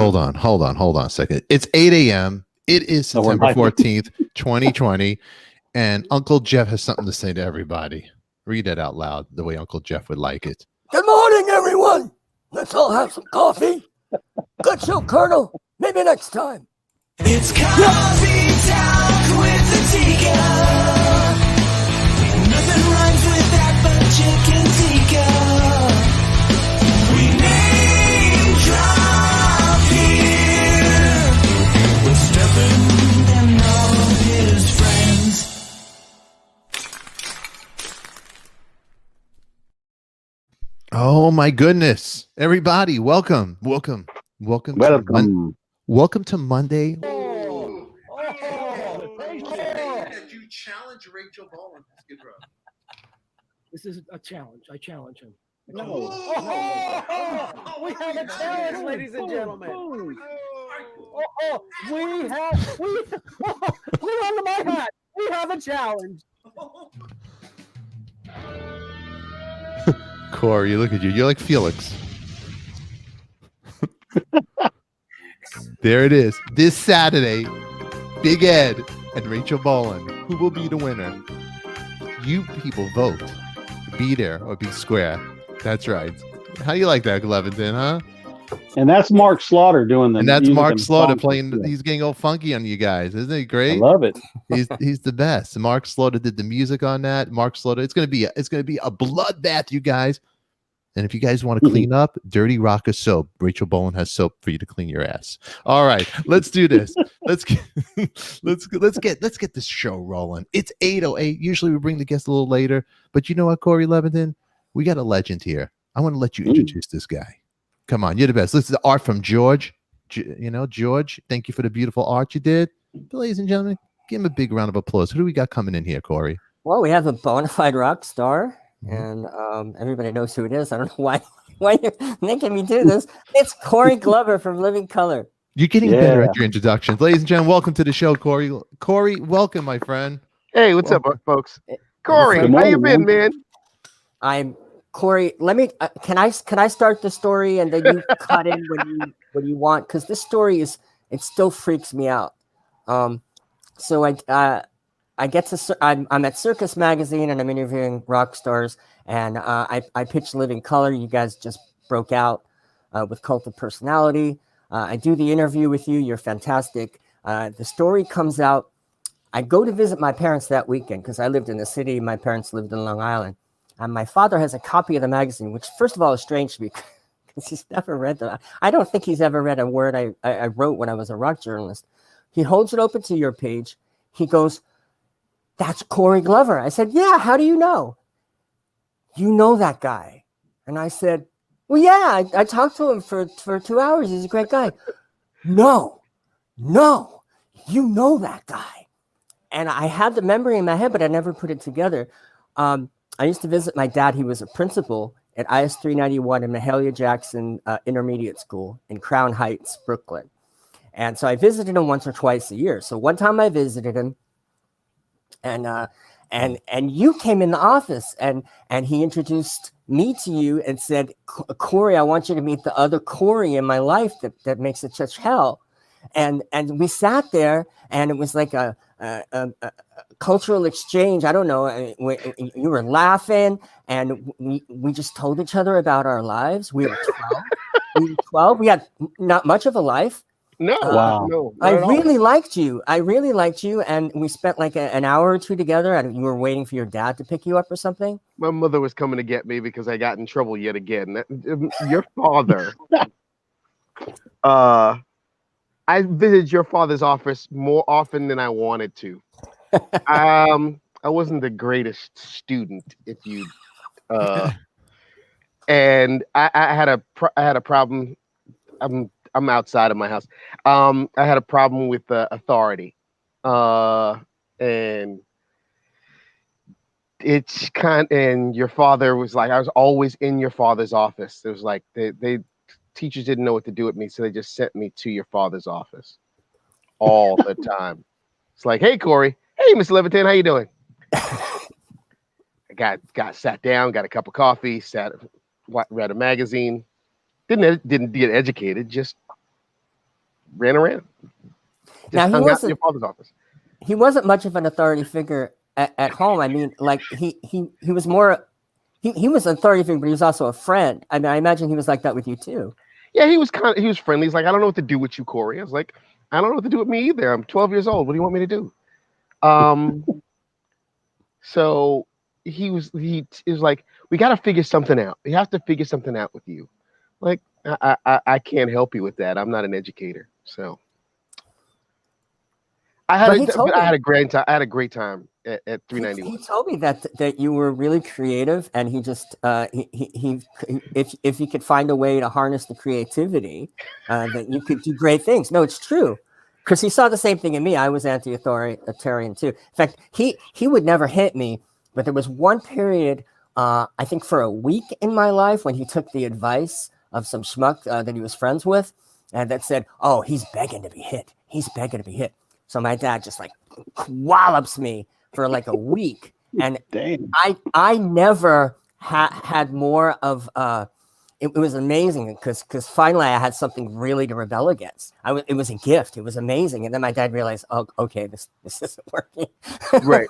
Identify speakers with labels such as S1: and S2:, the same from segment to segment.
S1: Hold on a second. It's 8 a.m. It is September 14th, 2020, and Uncle Jeff has something to say to everybody. Read it out loud the way Uncle Jeff would like it.
S2: Good morning, everyone. Let's all have some coffee. Good show, Colonel. Maybe next time.
S3: It's coffee talk with the Tika. Nothing rhymes with that but chicken tikka. We name drop here. We're Stephen and all his friends.
S1: Oh my goodness. Everybody, welcome. Welcome to Monday.
S4: You challenge Rachel Bowen.
S2: This is a challenge. I challenge him.
S4: No.
S2: We have a challenge, ladies and gentlemen. We're under my hat. We have a challenge.
S1: Corey, look at you. You're like Felix. There it is. This Saturday, Big Ed and Rachel Bowen. Who will be the winner? You people vote. Be there or be square. That's right. How do you like that, Leviton, huh?
S5: And that's Mark Slaughter doing the.
S1: And that's Mark Slaughter playing.
S5: Yeah.
S1: He's getting all funky on you guys. Isn't he great?
S5: I love it.
S1: He's the best. Mark Slaughter did the music on that. Mark Slaughter. It's gonna be a bloodbath, you guys. And if you guys want to clean up, Dirty Rocker soap. Rachel Bowen has soap for you to clean your ass. All right, let's do this. let's get this show rolling. It's 8:08. Usually we bring the guest a little later, but you know what, Corey Leviton? We got a legend here. I want to let you introduce this guy. Come on, you're the best. This is the art from George. George, thank you for the beautiful art you did. Ladies and gentlemen, give him a big round of applause. Who do we got coming in here, Corey?
S6: Well, we have a bona fide rock star. And everybody knows who it is. I don't know why you're making me do this. It's Corey Glover from Living Color.
S1: You're getting better at your introductions. Ladies and gentlemen, welcome to the show, Corey. Corey, welcome, my friend.
S7: Hey, what's up, folks? Corey, how you been, man?
S6: I'm Corey. Let me. Can I start the story and then you cut in when you want? Because this story it still freaks me out. So I get to I'm at Circus Magazine and I'm interviewing rock stars, and I pitched Living Color. You guys just broke out with Cult of Personality. I do the interview with you. You're fantastic. The story comes out. I go to visit my parents that weekend because I lived in the city. My parents lived in Long Island, and my father has a copy of the magazine, which first of all is strange to me because he's never read them. I don't think he's ever read a word I wrote when I was a rock journalist. He holds it open to your page. He goes, "That's Corey Glover." I said, "Yeah, how do you know?" "You know that guy." And I said, "Well, yeah, I talked to him for 2 hours. He's a great guy." No, you know that guy. And I had the memory in my head, but I never put it together. I used to visit my dad. He was a principal at IS 391 in Mahalia Jackson Intermediate School in Crown Heights, Brooklyn. And so I visited him once or twice a year. So one time I visited him, and you came in the office and he introduced me to you and said, "Corey, I want you to meet the other Corey in my life that makes it such hell." And we sat there and it was like a cultural exchange. I don't know. You were laughing and we just told each other about our lives. We were 12. We had not much of a life.
S7: No, no.
S6: I really liked you. And we spent like an hour or two together, and you were waiting for your dad to pick you up or something.
S7: My mother was coming to get me because I got in trouble yet again. Your father. I visited your father's office more often than I wanted to. I wasn't the greatest student, if you. And I had a problem. I'm outside of my house. I had a problem with authority, and and your father was like, I was always in your father's office. It was like they teachers didn't know what to do with me, so they just sent me to your father's office all the time. It's like, "Hey, Corey. Hey, Miss Leviton, how you doing?" I got sat down, got a cup of coffee, read a magazine. Didn't get educated, just ran around. Just
S6: Now,
S7: hung out in your father's office.
S6: he wasn't much of an authority figure at home. I mean, like he was more he was an authority figure, but he was also a friend. I mean, I imagine he was like that with you too.
S7: Yeah, he was friendly. He's like, I don't know what to do with you, Corey. I was like, I don't know what to do with me either. I'm 12 years old. What do you want me to do? So he was like, we got to figure something out. We have to figure something out with you. Like, I can't help you with that. I'm not an educator. So I had a great time. I had a great time at 391.
S6: He told me that you were really creative, and he just if you could find a way to harness the creativity, that you could do great things. No, it's true, because he saw the same thing in me. I was anti-authoritarian too. In fact, he would never hit me, but there was one period, I think for a week in my life, when he took the advice of some schmuck that he was friends with, and that said, "Oh, he's begging to be hit. He's begging to be hit." So my dad just like wallops me for like a week, and I never had more of it was amazing because finally I had something really to rebel against. It was a gift. It was amazing, and then my dad realized, oh, okay, this isn't working.
S7: Right.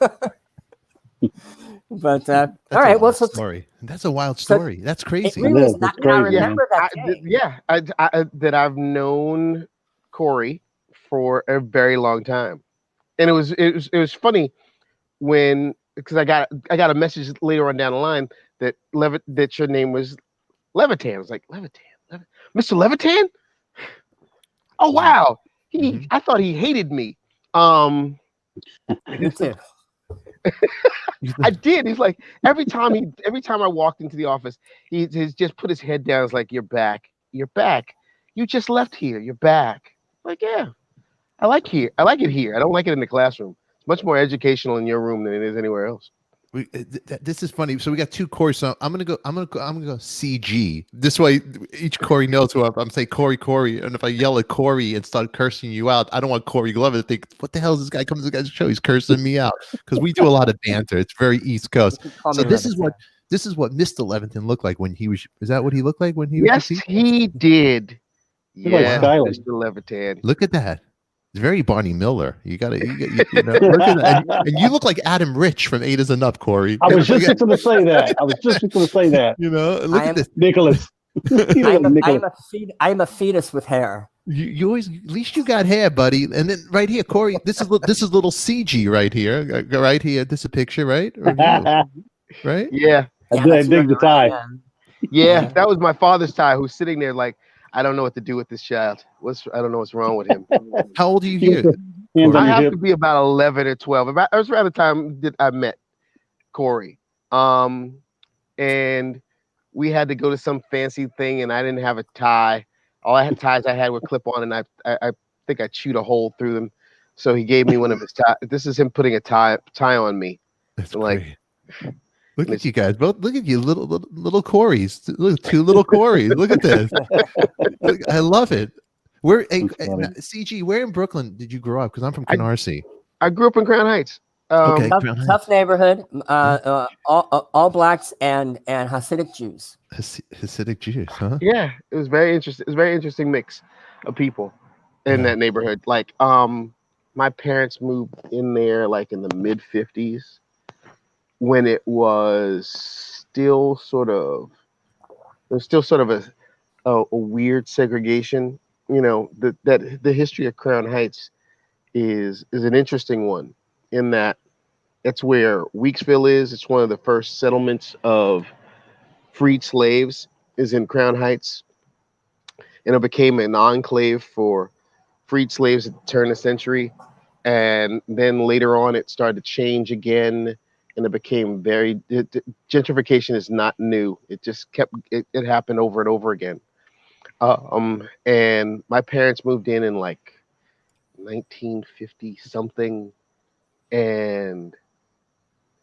S6: But all right, well,
S1: story. That's a wild story. That's crazy.
S6: It really is.
S5: That's
S6: I
S5: crazy,
S6: remember that day.
S7: That I've known Corey for a very long time, and it was funny when, because I got a message later on down the line that that your name was Levitan. I was like, Levitan, Mr. Levitan. Oh wow, I thought he hated me.
S6: Me too.
S7: I did. He's like, every time I walked into the office, he's just put his head down. It's like, you're back. You just left here. You're back. Like, yeah, I like it here. I don't like it in the classroom. It's much more educational in your room than it is anywhere else.
S1: This is funny. So we got two Corey. So I'm gonna go CG. This way, each Corey knows who I'm saying. Corey. And if I yell at Corey and start cursing you out, I don't want Corey Glover to think, "What the hell is this guy coming to the guy's show? He's cursing me out." Because we do a lot of banter. It's very East Coast. So this is what Mr. Levitan looked like when he was. Is that what he looked like when he was?
S7: Yes, he did. Yeah,
S5: Mr.
S7: Levitan.
S1: Look at that. It's very Barney Miller. You know, look at that. And you look like Adam Rich from Eight Is Enough, Corey.
S5: I was just going to say that.
S1: You know, look at this,
S5: Nicholas.
S6: I'm a fetus with hair.
S1: You always, at least you got hair, buddy. And then right here, Corey, this is little CG right here. Right here, this is a picture, right? Right?
S7: Yeah.
S5: I dig the tie.
S7: Yeah, that was my father's tie, who's sitting there like, I don't know what to do with this child. I don't know what's wrong with him.
S1: How old are you here?
S7: I have to be about 11 or 12. It was around the time that I met Corey. And we had to go to some fancy thing, and I didn't have a tie. All I had ties I had were clip on, and I think I chewed a hole through them. So he gave me one of his ties. This is him putting a tie on me.
S1: That's like, look at you guys both. Look at you, little Corys. Look, two little Corys. Look at this. I love it. CG, where in Brooklyn did you grow up? Because I'm from N.Y.C.
S7: I grew up in Crown Heights.
S6: Tough neighborhood. All blacks and Hasidic Jews.
S1: Hasidic Jews, huh?
S7: Yeah, it was very interesting. It was a very interesting mix of people in that neighborhood. Like, my parents moved in there like in the mid '50s. When it was still sort of a weird segregation. You know, that the history of Crown Heights is an interesting one, in that it's where Weeksville is. It's one of the first settlements of freed slaves is in Crown Heights, and it became an enclave for freed slaves at the turn of the century. And then later on, it started to change again. And it became gentrification is not new. It just it happened over and over again. And my parents moved in like 1950 something, and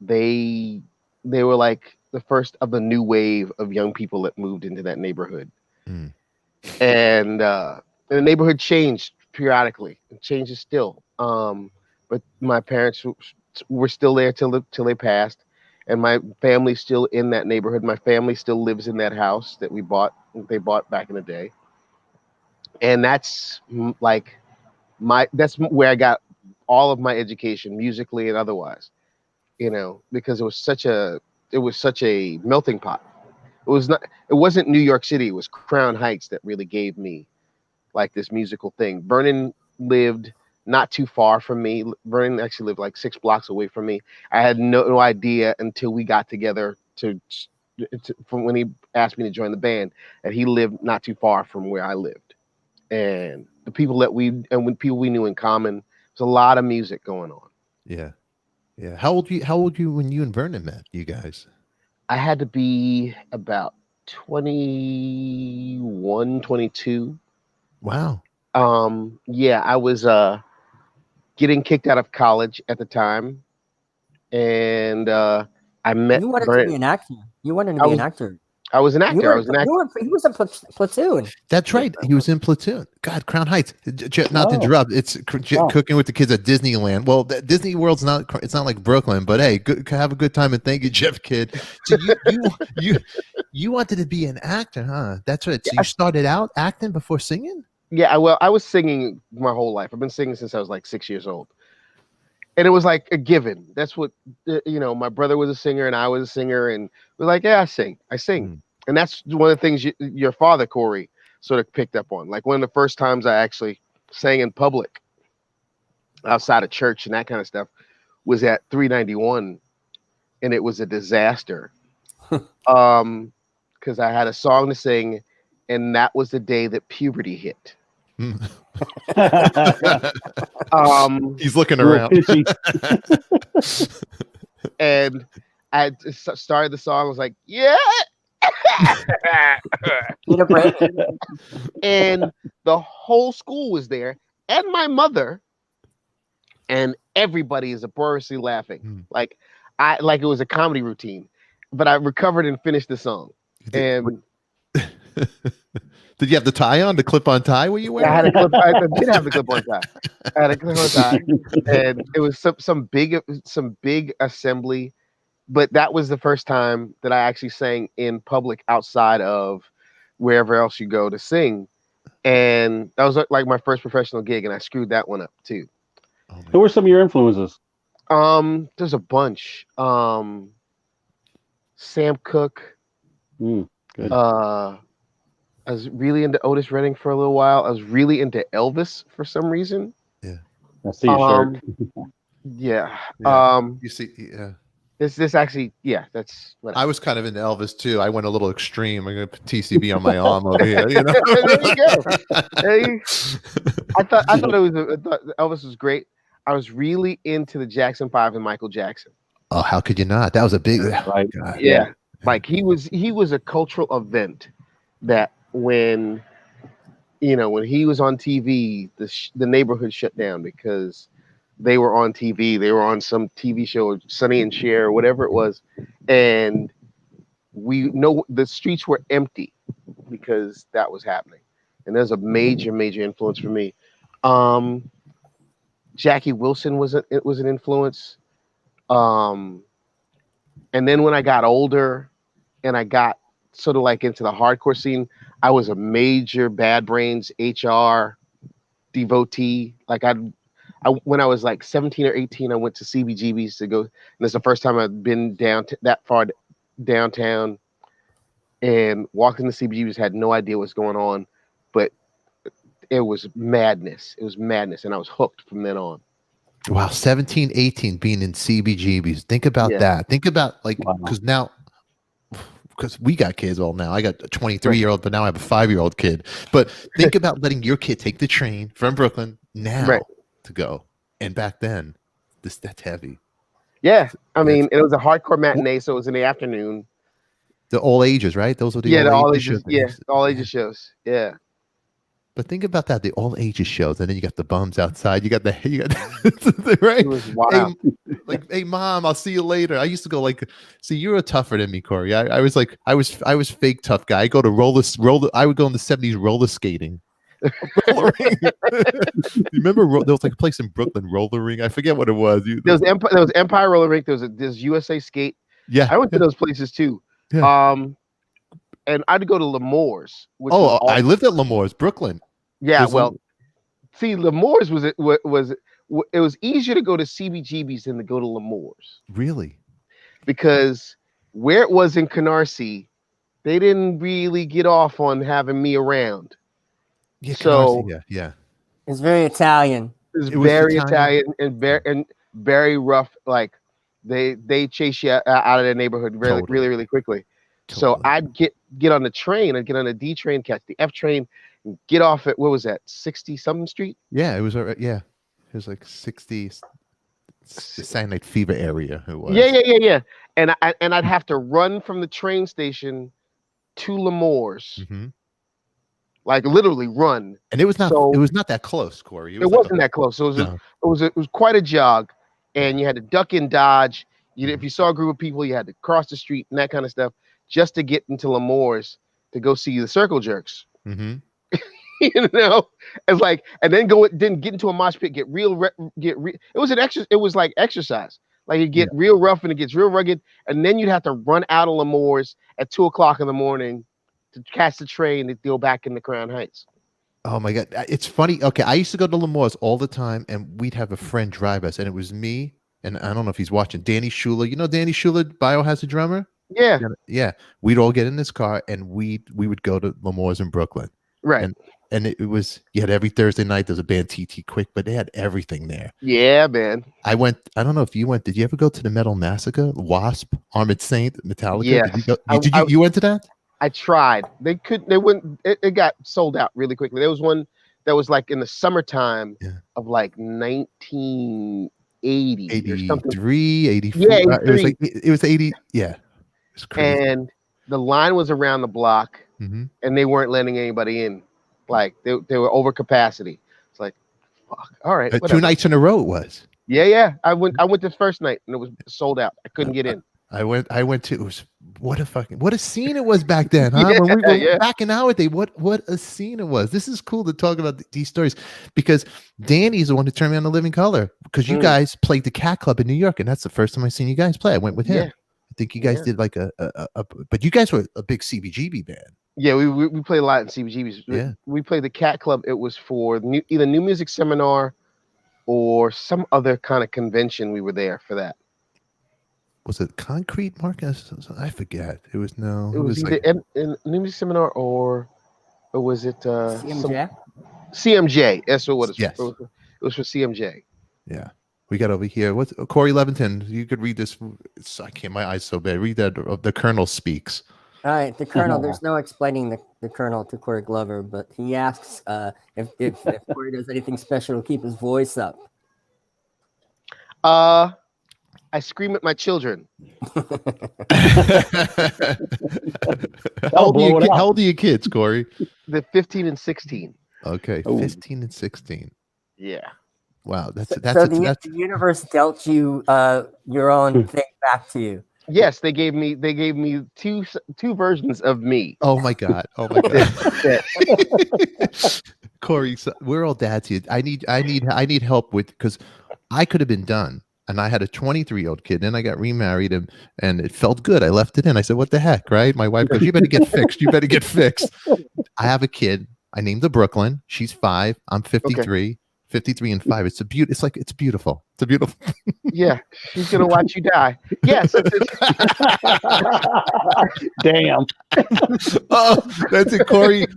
S7: they were like the first of the new wave of young people that moved into that neighborhood. And the neighborhood changed periodically. It changes still. But my parents were still there till they passed, and my family's still in that neighborhood. My family still lives in that house that they bought back in the day. and that's like that's where I got all of my education, musically and otherwise. You know, because it was such a melting pot. It wasn't New York City. It was Crown Heights that really gave me like this musical thing. Vernon lived not too far from me. Vernon actually lived like 6 blocks away from me. I had no idea until we got together from when he asked me to join the band, that he lived not too far from where I lived. And the people that we knew in common, there's a lot of music going on.
S1: Yeah. Yeah. How old you when you and Vernon met, you guys?
S7: I had to be about 21, 22.
S1: Wow.
S7: Yeah, I was getting kicked out of college at the time, and I met
S6: You wanted to
S7: Vernon.
S6: be an actor. You wanted to be an actor.
S7: I was an actor. I was an actor.
S6: He was in Platoon.
S1: That's right. He was in Platoon. God, Crown Heights. Not to interrupt. It's cooking with the kids at Disneyland. Well, Disney World's it's not like Brooklyn, but hey, have a good time and thank you, Jeff Kid. So you wanted to be an actor, huh? That's right. So you started out acting before singing?
S7: Yeah, well, I was singing my whole life. I've been singing since I was like 6 years old. And it was like a given. That's what, my brother was a singer and I was a singer. And we're like, yeah, I sing. And that's one of the things your father, Corey, sort of picked up on. Like one of the first times I actually sang in public outside of church and that kind of stuff was at 391. And it was a disaster. Because I had a song to sing and that was the day that puberty hit.
S1: He's looking around.
S7: And I started the song. I was like, yeah. And the whole school was there and my mother, and everybody is uproariously laughing. Like it was a comedy routine, but I recovered and finished the song. And
S1: did you have the tie on, the clip-on tie? Were you wearing?
S7: I did have the clip-on tie. I had a clip-on tie, and it was some big assembly. But that was the first time that I actually sang in public outside of wherever else you go to sing, and that was like my first professional gig, and I screwed that one up too.
S5: Who were some of your influences?
S7: There's a bunch. Sam Cooke.
S5: Good.
S7: I was really into Otis Redding for a little while. I was really into Elvis for some reason.
S1: Yeah.
S5: I see your shirt.
S7: Yeah.
S1: You see, yeah.
S7: This actually, yeah, that's what
S1: I was kind of into Elvis too. I went a little extreme. I'm gonna put TCB on my arm over here. You know?
S7: There you go. I thought Elvis was great. I was really into the Jackson 5 and Michael Jackson.
S1: Oh, how could you not? That was a big
S5: Right.
S1: God.
S7: Yeah. Like he was a cultural event that when he was on TV, the neighborhood shut down because they were on TV. They were on some TV show, Sonny and Cher, or whatever it was. And we know the streets were empty because that was happening. And there's a major, major influence for me. Jackie Wilson was an influence. And then when I got older and I got sort of like into the hardcore scene, I was a major Bad Brains HR devotee. Like when I was like 17 or 18, I went to CBGBs to go. And it's the first time I've been that far downtown and walked into CBGBs, had no idea what's going on, but it was madness. It was madness. And I was hooked from then on.
S1: Wow. 17, 18 being in CBGBs. Think about that. Think about because we got kids all now. I got a 23-year-old, but now I have a 5-year-old kid. But think about letting your kid take the train from Brooklyn now to go. And back then, that's heavy.
S7: Yeah. I mean, it was a hardcore matinee, so it was in the afternoon.
S1: The all ages, right? Those were
S7: the all ages. Yeah, all ages shows. Yeah.
S1: But think about that, the all ages shows, and then you got the bums outside. You got right.
S7: It was wild.
S1: Hey, mom, I'll see you later. I used to go see, you were tougher than me, Corey. I was fake tough guy. I go to I would go in the 70s roller skating. Roller ring. Remember there was like a place in Brooklyn, roller ring. I forget what it was.
S7: There was Empire roller rink. There's USA skate.
S1: Yeah,
S7: I went to those places too.
S1: Yeah.
S7: And I'd go to L'Amour's.
S1: I lived at L'Amour's, Brooklyn.
S7: Yeah,
S1: There's
S7: well, see, Lemore's it was easier to go to CBGB's than to go to Lemore's
S1: really.
S7: because where it was in Canarsie, they didn't really get off on having me around.
S1: Yeah,
S7: So
S1: Canarsie, yeah.
S6: It's very Italian.
S7: it's
S1: It was
S7: very
S1: Italian.
S7: Italian and very rough. Like they chase you out of their neighborhood really,
S1: Totally.
S7: really, really quickly. So
S1: Totally.
S7: I'd get on the train, I'd get on the D train, catch the F train, and get off at what was that, 60 something street?
S1: Yeah, it was. Yeah, it was like 60. The Saturday Night Fever area. It was.
S7: Yeah. And I'd have to run from the train station to Lemore's,
S1: Mhm.
S7: like literally run.
S1: And it was not.
S7: So
S1: it was not that close, Corey.
S7: it wasn't that close. So
S1: No.
S7: it was quite a jog, and you had to duck and dodge. If you saw a group of people, you had to cross the street and that kind of stuff just to get into Lemore's to go see the Circle Jerks.
S1: Mm-hmm.
S7: You know, it's like, and then then get into a mosh pit, get real. It was an exercise. It was like exercise. Like you get real rough and it gets real rugged, and then you'd have to run out of Lemore's at 2:00 in the morning to catch the train to go back into Crown Heights.
S1: Oh my God, it's funny. Okay, I used to go to Lemore's all the time, and we'd have a friend drive us, and it was me, and I don't know if he's watching. Danny Schuler, you know Danny Schuler, Biohazard drummer.
S7: Yeah,
S1: yeah. We'd all get in this car, and we would go to Lemore's in Brooklyn.
S7: right.
S1: And it was, you had every Thursday night, there's a band TT Quick, but they had everything there.
S7: Yeah, man.
S1: I don't know if you went, did you ever go to the Metal Massacre, Wasp, Armored Saint, Metallica?
S7: Yeah.
S1: You went to that?
S7: I tried. They wouldn't, it got sold out really quickly. There was one that was like in the summertime of like 1980 or something.
S1: 83, 84.
S7: Yeah,
S1: It was 80. Yeah. It was crazy.
S7: And the line was around the block,
S1: Mm-hmm.
S7: and they weren't letting anybody in. Like they were over capacity. It's like, fuck. All right.
S1: 2 nights in a row it was.
S7: Yeah. I went the first night and it was sold out. I couldn't get in.
S1: I went to, it was, what a scene it was back then, huh? When we were back in our day, what a scene it was. This is cool to talk about these stories, because Danny's the one who turned me on to Living Color, because you guys played the Cat Club in New York, and that's the first time I seen you guys play. I went with him.
S7: Yeah.
S1: I think you guys did like but you guys were a big CBGB band.
S7: Yeah, we played a lot in CBGBs.
S1: Yeah.
S7: We played the Cat Club. It was for either New Music Seminar or some other kind of convention. We were there for that.
S1: Was it Concrete Marcus? I forget. It was
S7: It was either in New Music Seminar or was it
S6: CMJ?
S7: CMJ? That's what it was.
S1: Yes.
S7: It was for CMJ.
S1: Yeah. We got over here. What's Corey Leventon? You could read this. I can't. My eyes so bad. Read that. The Colonel speaks.
S6: All right, the Colonel. There's no explaining the Colonel to Corey Glover, but he asks if Corey does anything special to keep his voice up.
S7: I scream at my children.
S1: How old are your kids, Corey?
S7: They're 15 and 16.
S1: Okay, 15 and 16.
S7: Yeah.
S1: Wow, that's
S6: the universe dealt you your own thing back to you.
S7: Yes, they gave me two versions of me.
S1: Oh my god. Corey, so we're all dads here. I need help with, because I could have been done, and I had a 23-year-old kid, and I got remarried, and it felt good. I left it in. I said, what the heck, right? My wife goes, you better get fixed. You better get fixed. I have a kid. I named her Brooklyn. She's 5. I'm 53. Okay. 53 and 5. It's beautiful. It's beautiful.
S7: Yeah, she's gonna watch you die. Yes.
S5: Damn.
S1: Oh, that's it, Corey.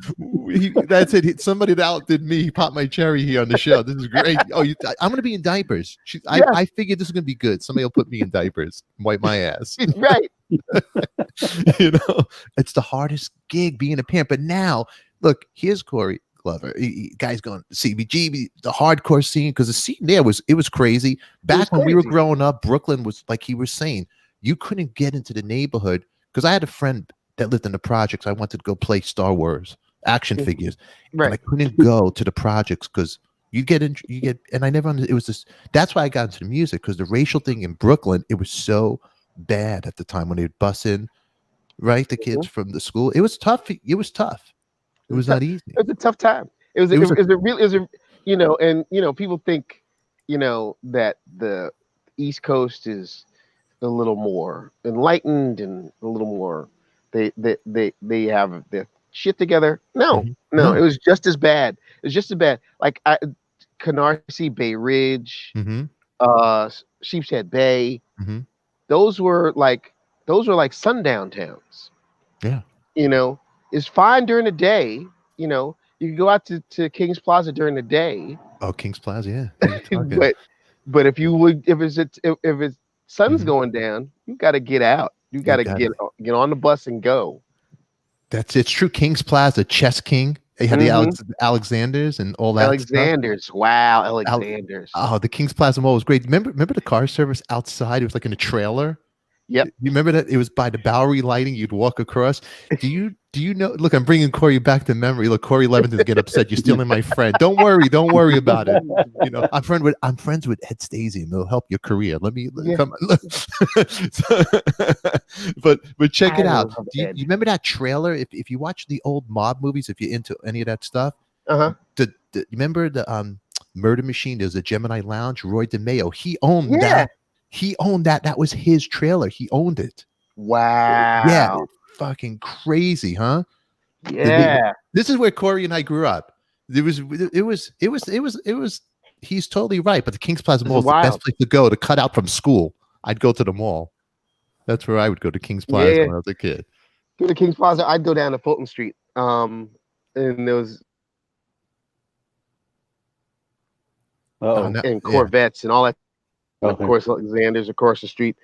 S1: That's it. Somebody that outdid me. He popped my cherry here on the show. This is great. Oh, I'm gonna be in diapers. I figured this is gonna be good. Somebody will put me in diapers, and wipe my ass.
S7: Right.
S1: It's the hardest gig, being a parent. But now, look, here's Corey Glover. Guys going CBGB, the hardcore scene, because the scene there was crazy. Back when we were growing up, Brooklyn was, like he was saying, you couldn't get into the neighborhood, because I had a friend that lived in the projects. I wanted to go play Star Wars action figures, right? And I couldn't go to the projects because and I never understood. It was this. That's why I got into the music, because the racial thing in Brooklyn, it was so bad at the time when they'd bus in, right, the kids from the school. It was tough. It was not easy. It
S7: was a tough time. It was people think, that the East Coast is a little more enlightened and a little more, they have their shit together. No, it was just as bad. It's just as bad. Like Canarsie, Bay Ridge,
S1: Mm-hmm.
S7: Sheepshead Bay.
S1: Mm-hmm.
S7: Those were like sundown towns.
S1: Yeah.
S7: You know, it's fine during the day. You know, you can go out to King's Plaza during the day,
S1: Oh, King's Plaza. Yeah. There you're talking.
S7: but if it's sun's
S1: Mhm.
S7: going down, you got to get out. You got to get on the bus and go.
S1: It's true. King's Plaza, Chess King. They had the Alexanders and all that
S7: Alexanders.
S1: stuff.
S7: Wow, Alexanders.
S1: The King's Plaza Mall was great. Remember the car service outside? It was like in a trailer.
S7: Yep.
S1: You remember that? It was by the Bowery lighting. You'd walk across. Do you know? Look, I'm bringing Corey back to memory. Look, Corey Levinton's getting upset. You're stealing my friend. Don't worry about it. You know, I'm friends with Ed Stasium. It'll help your career. Come. but check it out. Do you remember that trailer? If you watch the old mob movies, if you're into any of that stuff, you remember the Murder Machine? There's a Gemini Lounge. Roy DeMeo. He owned that. He owned that. That was his trailer. He owned it.
S7: Wow.
S1: Yeah. Fucking crazy, huh?
S7: Yeah.
S1: This is where Corey and I grew up. It was. He's totally right. But the King's Plaza Mall is the best place to go to cut out from school. I'd go to the mall. That's where I would go, to King's Plaza when I was a kid.
S7: Go to King's Plaza. I'd go down to Fulton Street. And there was and Corvettes and all that. Of course, Alexander's across the street.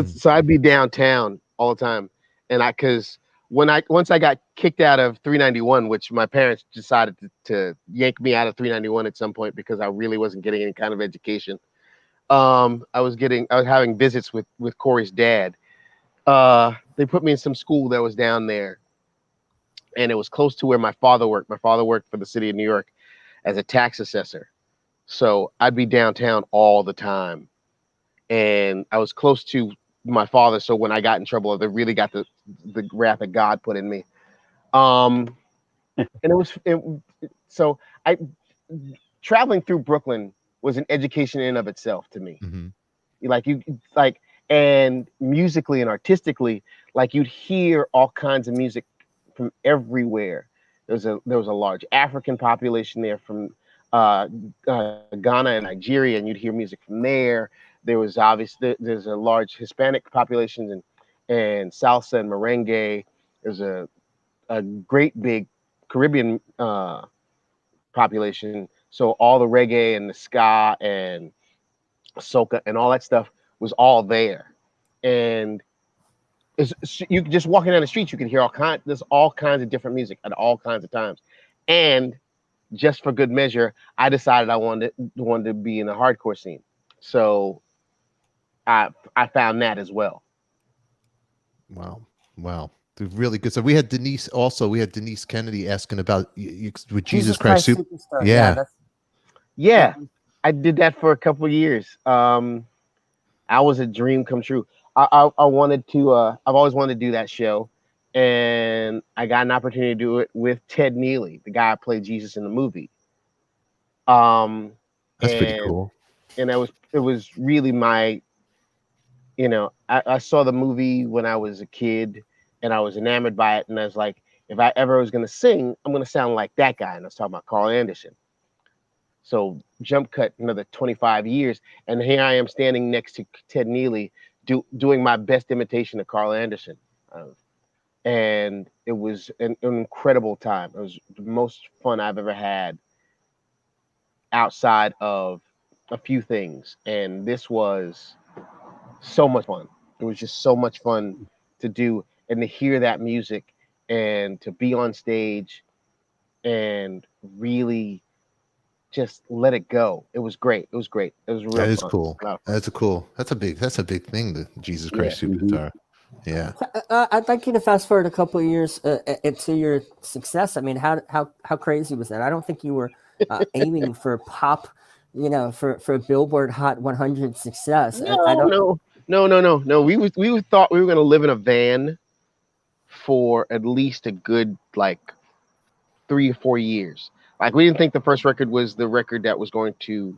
S7: So I'd be downtown all the time, and because once I got kicked out of 391, which my parents decided to yank me out of 391 at some point because I really wasn't getting any kind of education. I was having visits with Corey's dad. They put me in some school that was down there, and it was close to where my father worked. My father worked for the city of New York as a tax assessor, so I'd be downtown all the time. And I was close to my father, so when I got in trouble, they really got the wrath of God put in me. And so traveling through Brooklyn was an education in and of itself to me. And musically and artistically, like, you'd hear all kinds of music from everywhere. There was a large African population there from Ghana and Nigeria, and you'd hear music from there. There was there's a large Hispanic population and salsa and merengue. There's a great big Caribbean population. So all the reggae and the ska and soca and all that stuff was all there. And you just walking down the street, you can hear there's all kinds of different music at all kinds of times. And just for good measure, I decided I wanted to be in the hardcore scene. So I found that as well.
S1: Wow. Really good. So we had Denise Kennedy asking about with Jesus Christ Superstar.
S7: Yeah. I did that for a couple of years. I was a dream come true. I wanted to. I've always wanted to do that show, and I got an opportunity to do it with Ted Neely, the guy who played Jesus in the movie.
S1: That's pretty cool.
S7: And it was really my. I saw the movie when I was a kid, and I was enamored by it. And I was like, if I ever was going to sing, I'm going to sound like that guy. And I was talking about Carl Anderson. So jump cut another 25 years, and here I am standing next to Ted Neely, doing my best imitation of Carl Anderson. And it was an incredible time. It was the most fun I've ever had outside of a few things. And this was so much fun. It was just so much fun to do and to hear that music and to be on stage and really just let it go. It was great. It was great. It was real fun.
S1: That is cool. That's cool. That's a big thing, the Jesus Christ Superstar. Yeah.
S6: I'd like you to fast forward a couple of years into your success. I mean, how crazy was that? I don't think you were aiming for pop, for Billboard Hot 100 success.
S7: No. We thought we were going to live in a van for at least a good 3 or 4 years. We didn't think the first record was the record that was going to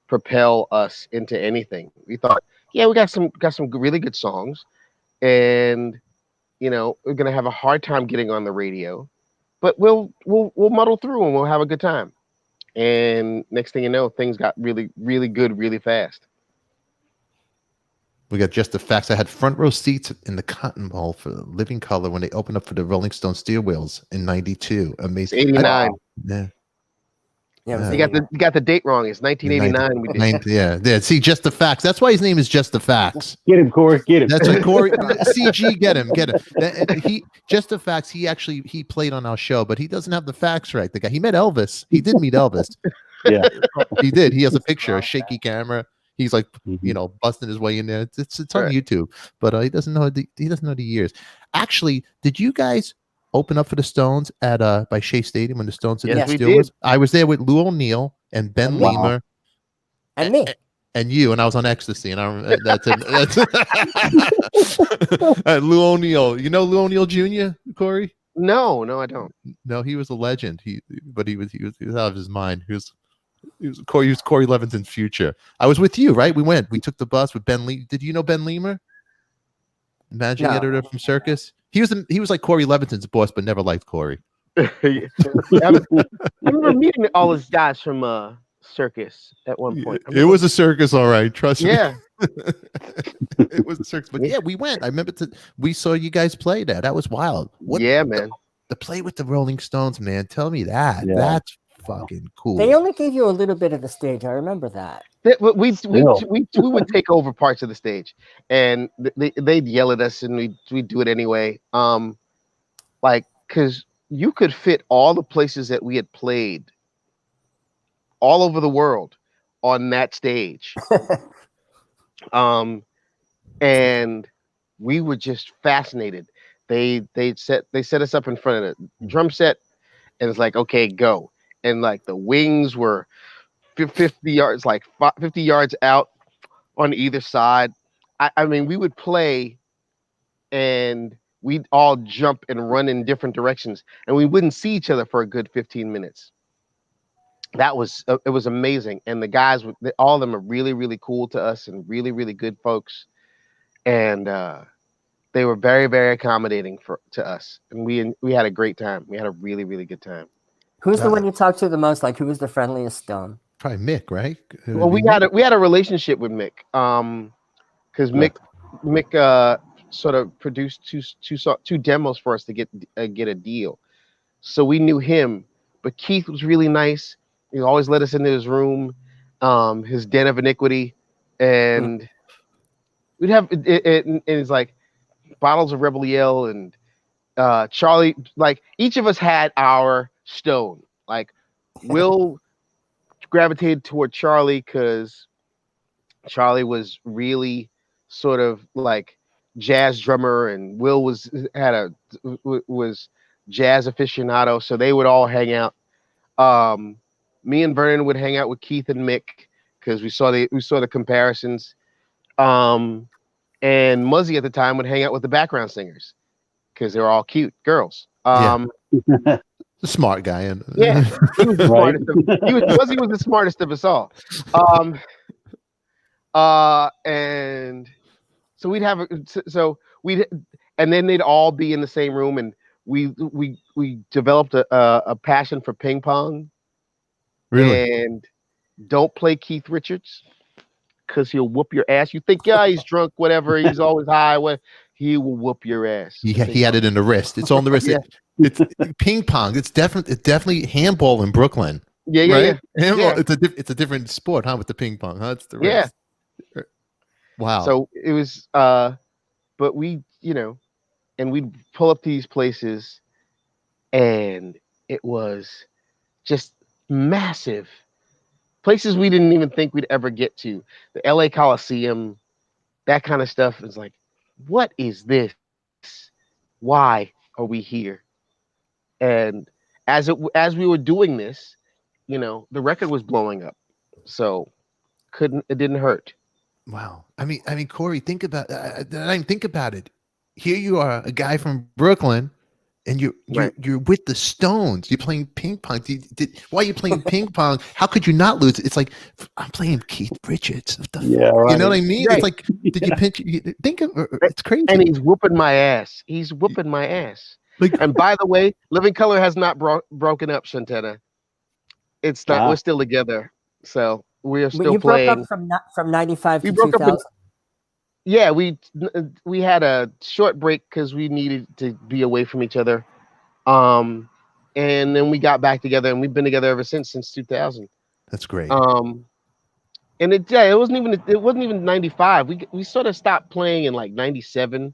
S7: propel us into anything. We thought, we got some really good songs, and we're gonna have a hard time getting on the radio, but we'll muddle through and we'll have a good time. And next thing you know, things got really, really good really fast.
S1: We got Just the Facts. I had front row seats in the Cotton Bowl for Living Color when they opened up for the Rolling Stone Steel Wheels in '92. Amazing.
S7: 89.
S1: Yeah.
S6: Yeah,
S7: You got the date wrong. It's 1989. We did.
S1: Yeah. See, Just the Facts. That's why his name is Just the Facts.
S5: Get him, Corey. Get him.
S1: That's what Corey. CG, get him. He Just the Facts. He played on our show, but he doesn't have the facts right. The guy. He met Elvis. He did meet Elvis.
S5: Yeah.
S1: He did. He has a picture, a shaky camera. He's like, busting his way in there. It's on YouTube, but he doesn't know the years. Actually, did you guys open up for the Stones at by Shea Stadium when the Stones did
S7: Yes,
S1: the
S7: we
S1: Steelers?
S7: did.
S1: I was there with Lou O'Neill and Ben Lemer
S6: and me.
S1: and you, and I was on ecstasy, and I remember that's Lou O'Neill. You know Lou O'Neill Jr., Corey?
S7: No, I don't.
S1: No, he was a legend. He was out of his mind. He was Corey Levinton's future. I was with you, right? We took the bus with Ben Lee. Did you know Ben Lemer? Managing editor from Circus. He was like Corey Levinton's boss, but never liked Corey.
S7: I remember meeting all those guys from Circus at one point.
S1: It was a circus, all right. Trust me.
S7: Yeah.
S1: It was a circus. But yeah, we went. I remember we saw you guys play there. That was wild.
S7: Man.
S1: The play with the Rolling Stones, man. Tell me that.
S5: Yeah.
S1: That's fucking cool.
S6: They only gave you a little bit of the stage. I remember that.
S7: We would take over parts of the stage, and they'd yell at us, and we'd do it anyway. Because you could fit all the places that we had played all over the world on that stage. And we were just fascinated. They set us up in front of the drum set, and it's like, okay, go. And like the wings were 50 yards, like 50 yards out on either side. I mean, we would play and we'd all jump and run in different directions, and we wouldn't see each other for a good 15 minutes. It was amazing. And the guys, all of them are really, really cool to us and really, really good folks. And they were very, very accommodating to us. And we had a great time. We had a really, really good time.
S6: Who's the one you talked to the most? Like, who was the friendliest Stone?
S1: Probably Mick, right?
S7: Well, we had a relationship with Mick, because Mick sort of produced two demos for us to get a deal, so we knew him. But Keith was really nice. He always let us into his room, his den of iniquity, and we'd have it it's like bottles of Rebel Yell and Charlie. Like each of us had our Stone. Like Will gravitated toward Charlie because Charlie was really sort of like jazz drummer, and Will was jazz aficionado, so they would all hang out. Me and Vernon would hang out with Keith and Mick because we saw the comparisons. And Muzzy at the time would hang out with the background singers because they were all cute girls.
S1: The smart guy, and
S7: yeah, he was the smartest. Muzzy was the smartest of us all. And so and then they'd all be in the same room, and we developed a passion for ping pong.
S1: Really?
S7: And don't play Keith Richards because he'll whoop your ass. You think, yeah, he's drunk, whatever. He's always high. He will whoop your ass.
S1: He had it in the wrist. It's on the wrist.
S7: Yeah.
S1: It's ping pong. It's definitely handball in Brooklyn.
S7: Yeah.
S1: Right? Handball.
S7: Yeah.
S1: It's a different sport, huh? With the ping pong, huh? It's the wrist.
S7: Yeah.
S1: Wow.
S7: So it was, but we, and we'd pull up to these places, and it was just massive places we didn't even think we'd ever get to. The LA Coliseum, that kind of stuff is like, what is this? Why are we here? And as we were doing this, the record was blowing up, so it didn't hurt.
S1: Wow. I mean, Corey, think about it. Here you are, a guy from Brooklyn, and you're with the Stones. You're playing ping pong. Why are you playing ping pong? How could you not lose? It's like, I'm playing Keith Richards.
S5: Yeah, right.
S1: You know what I mean?
S7: Right.
S1: It's like, did you pinch? Think of it's crazy.
S7: And he's whooping my ass. And by the way, Living Color has not broken up, Shantana. It's not. We're still together, so we're still
S6: you
S7: playing.
S6: broke up from 95
S7: We
S6: to
S7: broke
S6: 2000.
S7: up. Yeah, we had a short break because we needed to be away from each other. And then we got back together, and we've been together ever since 2000.
S1: That's great.
S7: And it wasn't even 95. We sort of stopped playing in like 97.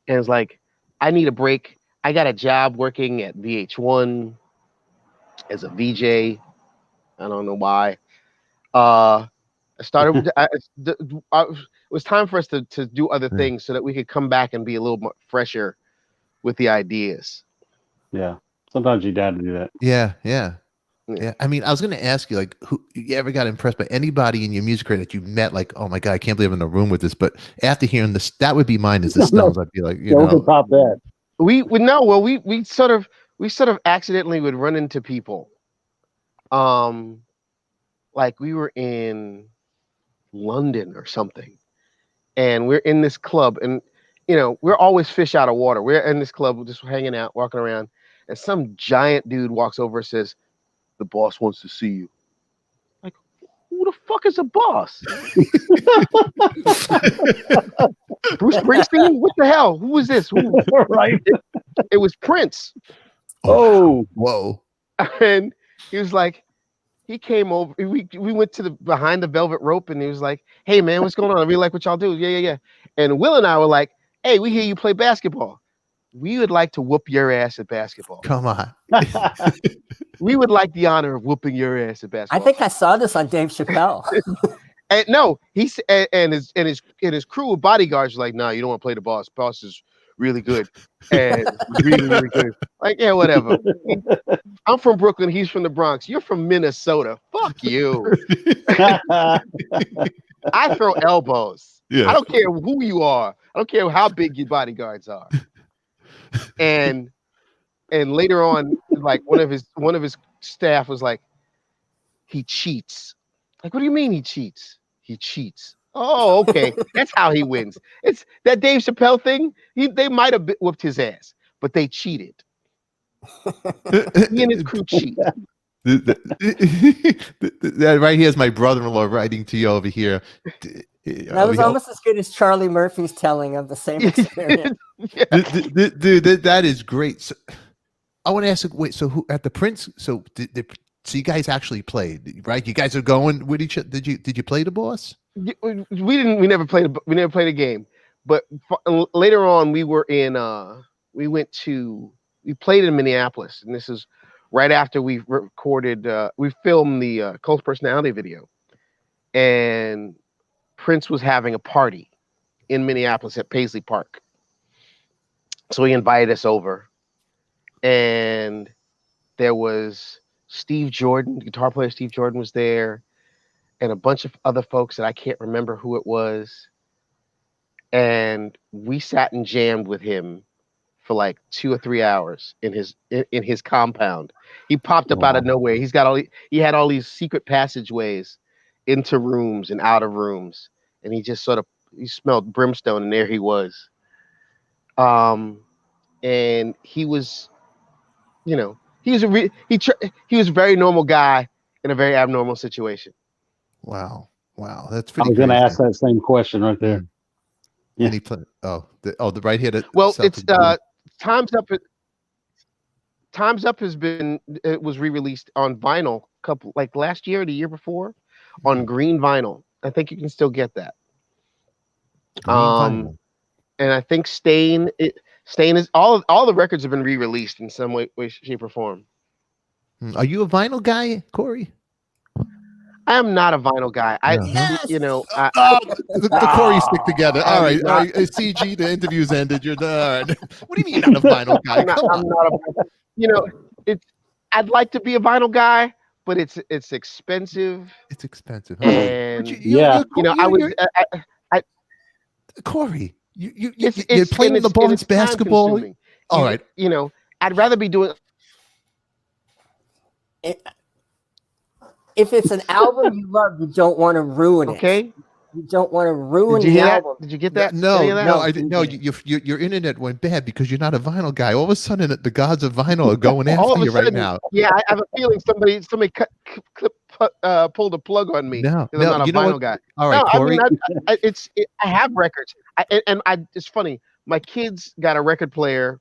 S7: And it's like, I need a break. I got a job working at VH1 as a VJ. I don't know why. I started. It was time for us to do other things so that we could come back and be a little more fresher with the ideas.
S5: Yeah, sometimes you got to do that.
S1: Yeah. I mean, I was going to ask you, like, who you ever got impressed by anybody in your music career that you met? Like, oh my god, I can't believe I'm in a room with this. But after hearing this, that would be mine. Is the Stones? I'd be like, you know,
S5: Top that.
S7: We sort of accidentally would run into people. Like we were in London or something, and we're in this club, and you know, we're always fish out of water. We're in this club, just hanging out, walking around, and some giant dude walks over and says, "The boss wants to see you." Like, who the fuck is a boss? Bruce Springsteen? What the hell? Who is this? Who?
S5: Right.
S7: It was Prince.
S5: Oh,
S1: whoa.
S7: And he was like, he came over. We went to the behind the velvet rope, and he was like, "Hey man, what's going on? I really like what y'all do." Yeah. And Will and I were like, "Hey, we hear you play basketball. We would like to whoop your ass at basketball.
S1: Come on."
S7: We would like the honor of whooping your ass at basketball.
S6: I think I saw this on Dave Chappelle.
S7: And no, he's and his crew of bodyguards were like, "No, you don't want to play the boss. Boss is really good and really good." Like, yeah, whatever. I'm from Brooklyn. He's from the Bronx. You're from Minnesota. Fuck you. I throw elbows.
S1: Yeah.
S7: I don't care who you are. I don't care how big your bodyguards are. And later on, like one of his staff was like, "He cheats." Like, what do you mean he cheats? He cheats. Oh, okay. That's how he wins. It's that Dave Chappelle thing. They might have whooped his ass, but they cheated. He and his crew cheat.
S1: That right here is my brother-in-law writing to you over here.
S6: That was almost as good as Charlie Murphy's telling of the same experience.
S1: Dude, that is great. So, I want to ask, wait, so who at the Prince? So so you guys actually played, right? You guys are going with each other. Did you play the boss?
S7: We never played a game. But later on, we played in Minneapolis, and this is right after we filmed the Cult Personality video, and Prince was having a party in Minneapolis at Paisley Park. So he invited us over, and there was Steve Jordan, guitar player Steve Jordan was there, and a bunch of other folks that I can't remember who it was. And we sat and jammed with him for like 2 or 3 hours in his compound. He popped up out of nowhere. He had all these secret passageways into rooms and out of rooms, and he just he smelled brimstone, and there he was. And he was, you know, he was a very normal guy in a very abnormal situation.
S1: Wow, that's pretty.
S5: I was going to ask that same question right there.
S1: Yeah. And he played. The right here.
S7: Well, it's Time's Up. Time's Up it was re-released on vinyl like last year or the year before on green vinyl. I think you can still get that. And I think Stain is all the records have been re-released in some way, shape, or form.
S1: Are you a vinyl guy, Corey?
S7: I am not a vinyl guy.
S1: The Corey stick together. All right. CG, the interview's ended. You're done. What do you mean you're not a vinyl guy?
S7: I'm not I'd like to be a vinyl guy, but it's expensive.
S1: It's expensive.
S7: And
S1: Corey, you're playing the Bronx basketball. All right.
S7: I'd rather be doing.
S6: If it's an album you love, you don't want to ruin it.
S7: Okay.
S6: You don't want to ruin
S7: Did you
S6: the
S7: hear that?
S6: album.
S7: Did you get that?
S1: No,
S7: Any of that?
S1: no,
S6: No,
S1: I didn't. No, your internet went bad because you're not a vinyl guy. All of a sudden, the gods of vinyl are going
S7: All
S1: after
S7: of
S1: you
S7: a
S1: right
S7: sudden,
S1: now.
S7: yeah, I have a feeling somebody pulled a plug on me
S1: No,
S7: because I'm not a
S1: you know
S7: vinyl
S1: what?
S7: guy.
S1: All right,
S7: No, I
S1: Corey.
S7: mean, I have records, it's funny. My kids got a record player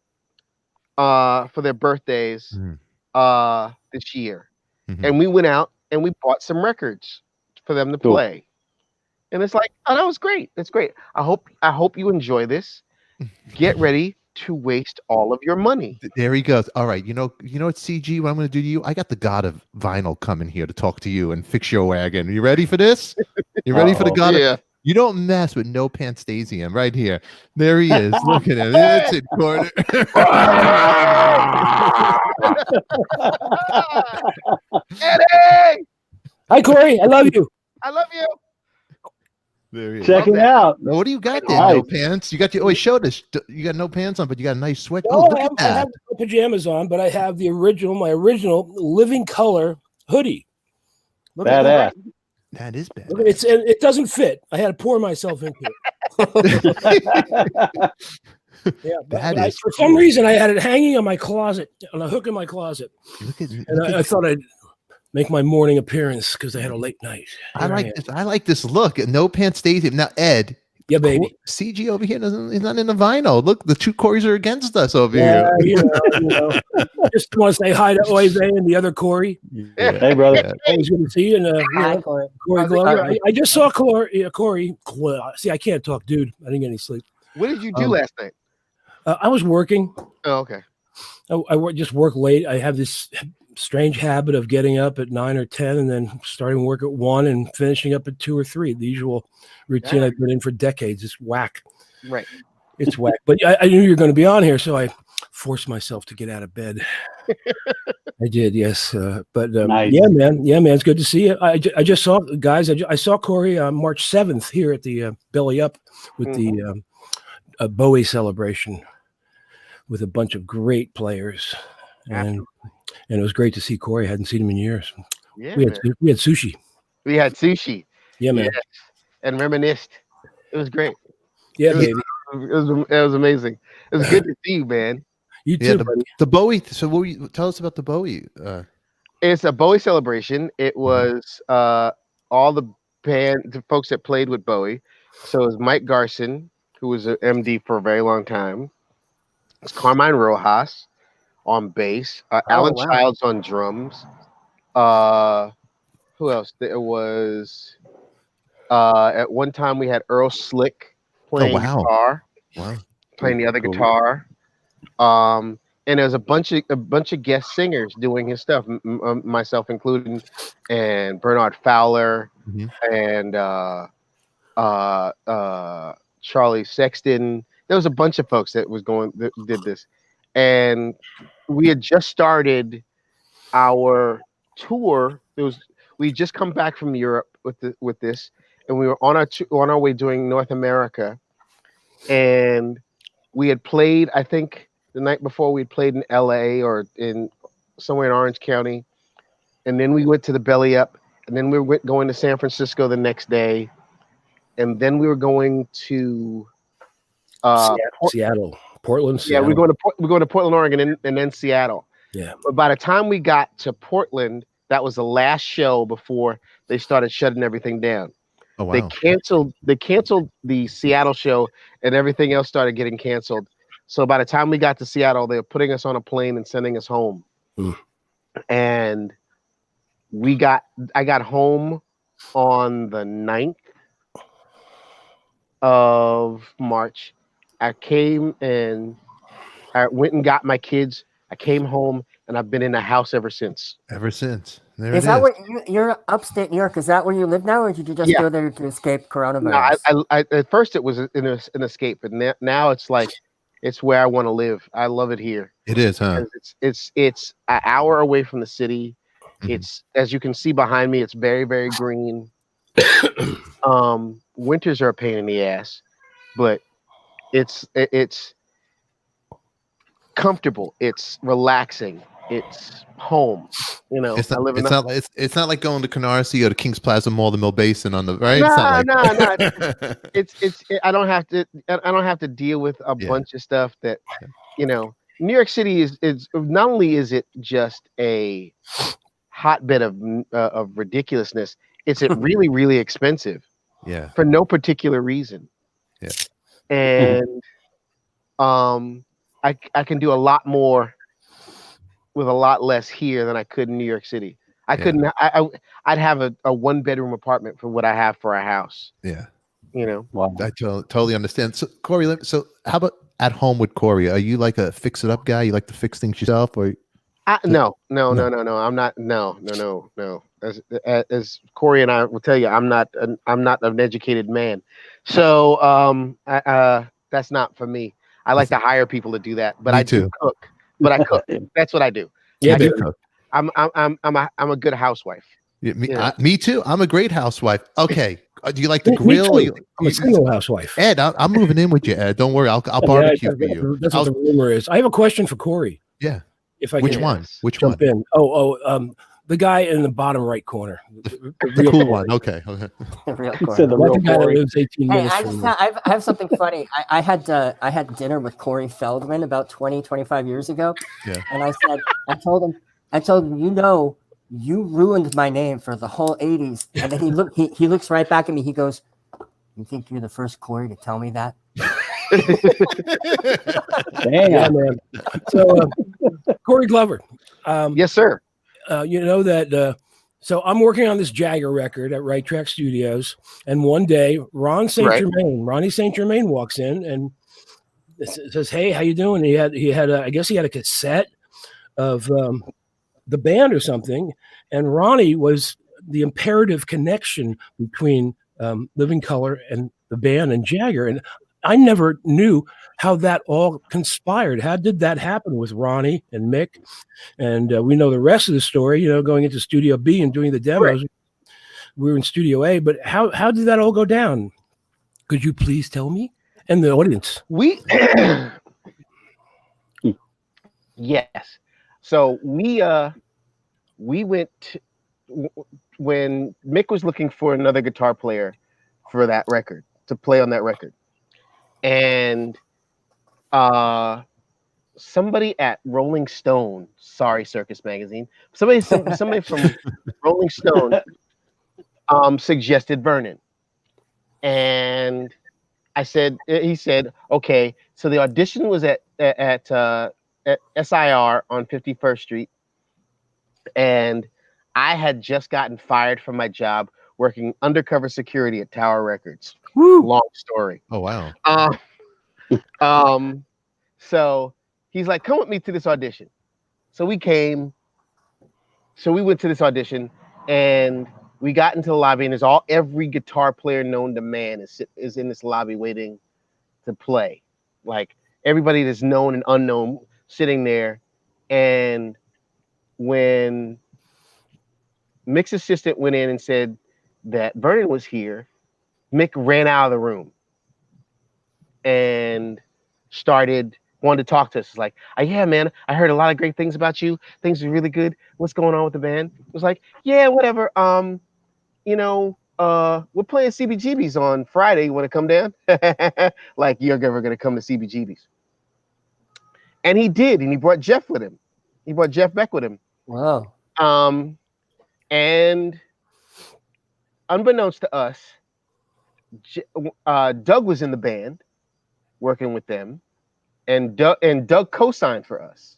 S7: for their birthdays
S1: Mhm,
S7: this year,
S1: mhm.
S7: and we went out and we bought some records for them to
S5: Cool.
S7: play, and it's like, oh, that was great. That's great. I hope you enjoy this. Get ready to waste all of your money.
S1: There he goes. All right, you know what, CG? What I'm going to do to you? I got the god of vinyl coming here to talk to you and fix your wagon. You ready for this? You ready for the
S5: Uh-oh.
S1: god?
S7: Yeah.
S1: You don't mess with no Stasium right here. There he is. Look at him. That's it, Corey.
S7: Eddie,
S2: Hi, Corey. I love you.
S7: I love you.
S1: There he is.
S5: Check it
S7: that.
S5: out.
S1: Now, what do you got there?
S5: Nice.
S1: No pants. You got your. Oh, showed us. You got no pants on, but you got a nice sweat.
S2: No,
S1: Oh, look
S2: I
S1: at
S2: have, I
S1: that.
S2: have no pajamas on, but I have my original living color hoodie. Look at that.
S5: Badass.
S1: That is bad.
S2: Look, it doesn't fit. I had to pour myself into it. Yeah,
S1: That
S2: but
S1: is
S2: for some reason I had it hanging on my closet, on a hook in my closet,
S1: Look at.
S2: and
S1: look
S2: I
S1: at-
S2: thought I'd make my morning appearance because I had a late night.
S1: I
S2: Here
S1: like
S2: am.
S1: this. I like this look. No pants Stasium. Now, Ed.
S2: Yeah, baby.
S1: CG over here doesn't. He's not in the vinyl. Look, the two Corys are against us over
S2: Yeah,
S1: here.
S2: you know. Just want to say hi to Oive and the other Corey.
S5: Hey, brother.
S1: Yeah.
S2: Always good to see you. And
S6: Hi,
S2: know,
S6: Corey.
S2: Corey
S7: How's it
S2: Glover.
S6: going?
S2: I just saw Corey. See, I can't talk, dude. I didn't get any sleep.
S7: What did you do
S2: Um,
S7: last night?
S2: I was working.
S7: Oh, okay.
S2: Just work late. I have this strange habit of getting up at 9 or 10 and then starting work at 1 and finishing up at 2 or 3. The usual routine I've been in for decades. It's whack.
S7: Right.
S2: It's whack. But I knew you were going to be on here, so I forced myself to get out of bed. I did, yes. But
S5: Nice.
S2: yeah, man. It's good to see you. I just saw, guys, I saw Corey March 7th here at the Belly Up with the Bowie celebration with a bunch of great players. And it was great to see Corey. I hadn't seen him in years.
S7: Yeah,
S2: We
S7: man.
S2: had sushi.
S7: We had sushi.
S2: Yeah, man.
S7: Yes. And reminisced. It was great.
S2: Yeah,
S7: It was-
S2: baby.
S7: It was amazing. It was good to see you, man.
S2: You
S1: Yeah,
S2: too, buddy.
S1: the Bowie. So, tell us about the Bowie.
S7: It's a Bowie celebration. It was all the folks that played with Bowie. So it was Mike Garson, who was an MD for a very long time. It's Carmine Rojas on bass. Alan
S6: wow.
S7: Childs on drums. Who else? There was at one time we had Earl Slick playing
S1: wow.
S7: guitar,
S1: Wow.
S7: playing the other
S5: Cool.
S7: guitar. And there's a bunch of guest singers doing his stuff, myself included, and Bernard Fowler
S1: Mhm.
S7: and Charlie Sexton. There was a bunch of folks that did this, and we had just started our tour. We just come back from Europe with this, and we were on our way doing North America, and we had played. I think the night before we had played in LA or in somewhere in Orange County, and then we went to the Belly Up, and then we were going to San Francisco the next day, and then we were going to
S2: Seattle, Portland.
S7: yeah,
S2: Seattle.
S7: we're going to Portland, Oregon, and then Seattle.
S2: Yeah.
S7: But by the time we got to Portland, that was the last show before they started shutting everything down.
S1: Oh wow.
S7: They canceled the Seattle show, and everything else started getting canceled. So by the time we got to Seattle, they were putting us on a plane and sending us home.
S2: Mm.
S7: And I got home on the 9th of March. I came and I went and got my kids. I came home, and I've been in the house ever since.
S1: Ever since. There
S6: Is
S1: it
S6: that
S1: is.
S6: where you're upstate New York? Is that where you live now, or did you just
S7: Yeah.
S6: go there to escape coronavirus?
S7: No, I at first it was an escape, but now it's like it's where I want to live. I love it here.
S1: It is, huh?
S7: 'Cause it's an hour away from the city.
S1: Mhm.
S7: It's, as you can see behind me, it's very, very green. Winters are a pain in the ass, but it's comfortable. It's relaxing. It's home. You know,
S1: It's
S7: I
S1: not.
S7: live in
S1: It's
S7: the
S1: not. It's not like going to Canarsie or the Kings Plaza Mall, the Mill Basin on the right.
S7: no,
S1: It's not like
S7: no, no.
S1: that.
S7: I don't have to. I don't have to deal with a
S1: Yeah.
S7: bunch of stuff that, you know. New York City is not only is it just a hotbed of ridiculousness. It's really really expensive
S1: Yeah.
S7: for no particular reason.
S1: Yeah.
S7: And I can do a lot more with a lot less here than I could in New York City. I
S1: Yeah.
S7: couldn't. I'd have a 1-bedroom apartment for what I have for a house.
S1: Yeah.
S7: You know.
S5: Wow.
S1: I totally understand. So Corey, so how about at home with Corey? Are you like a fix it up guy? You like to fix things yourself, or
S7: No.
S1: No.
S7: I'm not. No. As Corey and I will tell you, I'm not an educated man. So that's not for me. I like to hire people to do that, but
S1: Me
S7: I do
S1: too.
S7: cook. But I cook. That's what I do.
S2: Yeah,
S1: How do you
S2: baby.
S1: cook?
S7: I'm a good housewife.
S1: Yeah,
S7: Yeah.
S1: me too. I'm a great housewife. Okay. Do you like to
S2: Me
S1: grill?
S2: too. I'm a single housewife.
S1: Ed, I'm moving in with you, Ed. Don't worry. I'll barbecue for you.
S2: That's what the rumor is. I have a question for Corey.
S1: Yeah.
S2: If I
S1: Which
S2: can
S1: one? Which
S2: jump
S1: one?
S2: in. The guy in the bottom right corner.
S1: The cool one. Okay.
S6: The real
S5: He
S6: Corey.
S5: said the
S2: Not
S5: real
S2: the guy that
S5: Corey.
S2: lives 18
S6: Hey,
S2: minutes
S6: I
S2: from
S6: just
S2: me.
S6: I have something funny. I had dinner with Corey Feldman about 25 years ago.
S1: Yeah.
S6: And I told him, you ruined my name for the whole 80s. And then he looks right back at me. He goes, "You think you're the first Corey to tell me that?"
S5: Damn.
S2: Yeah, man. So, Corey Glover.
S7: Yes, sir.
S2: You know that. So I'm working on this Jagger record at Right Track Studios, and one day Ronnie St. Germain walks in and says, "Hey, how you doing?" He had I guess he had a cassette of the band or something, and Ronnie was the imperative connection between Living Color and the band and Jagger, and I never knew how that all conspired. How did that happen with Ronnie and Mick? And we know the rest of the story, going into Studio B and doing the demos. Right. We were in Studio A, but how did that all go down? Could you please tell me and the audience?
S7: Yes. So we went when Mick was looking for another guitar player for that record to play on that record, and somebody at Rolling Stone, sorry, Circus Magazine, somebody from Rolling Stone suggested Vernon, and he said, okay. So the audition was at SIR on 51st Street, and I had just gotten fired from my job working undercover security at Tower Records. Woo. Long story.
S1: Oh wow.
S7: So he's like, come with me to this audition. So we came. So we went to this audition, and we got into the lobby, and every guitar player known to man is in this lobby waiting to play. Like everybody that's known and unknown sitting there. And when Mick's assistant went in and said that Vernon was here, Mick ran out of the room and wanted to talk to us. It's like, yeah, man, I heard a lot of great things about you. Things are really good. What's going on with the band? It was like, yeah, whatever. We're playing CBGBs on Friday. You want to come down? Like, you're never going to come to CBGBs. And he did, and he brought Jeff with him. He brought Jeff Beck with him.
S6: Wow.
S7: And unbeknownst to us, Doug was in the band working with them, and Doug co-signed for us.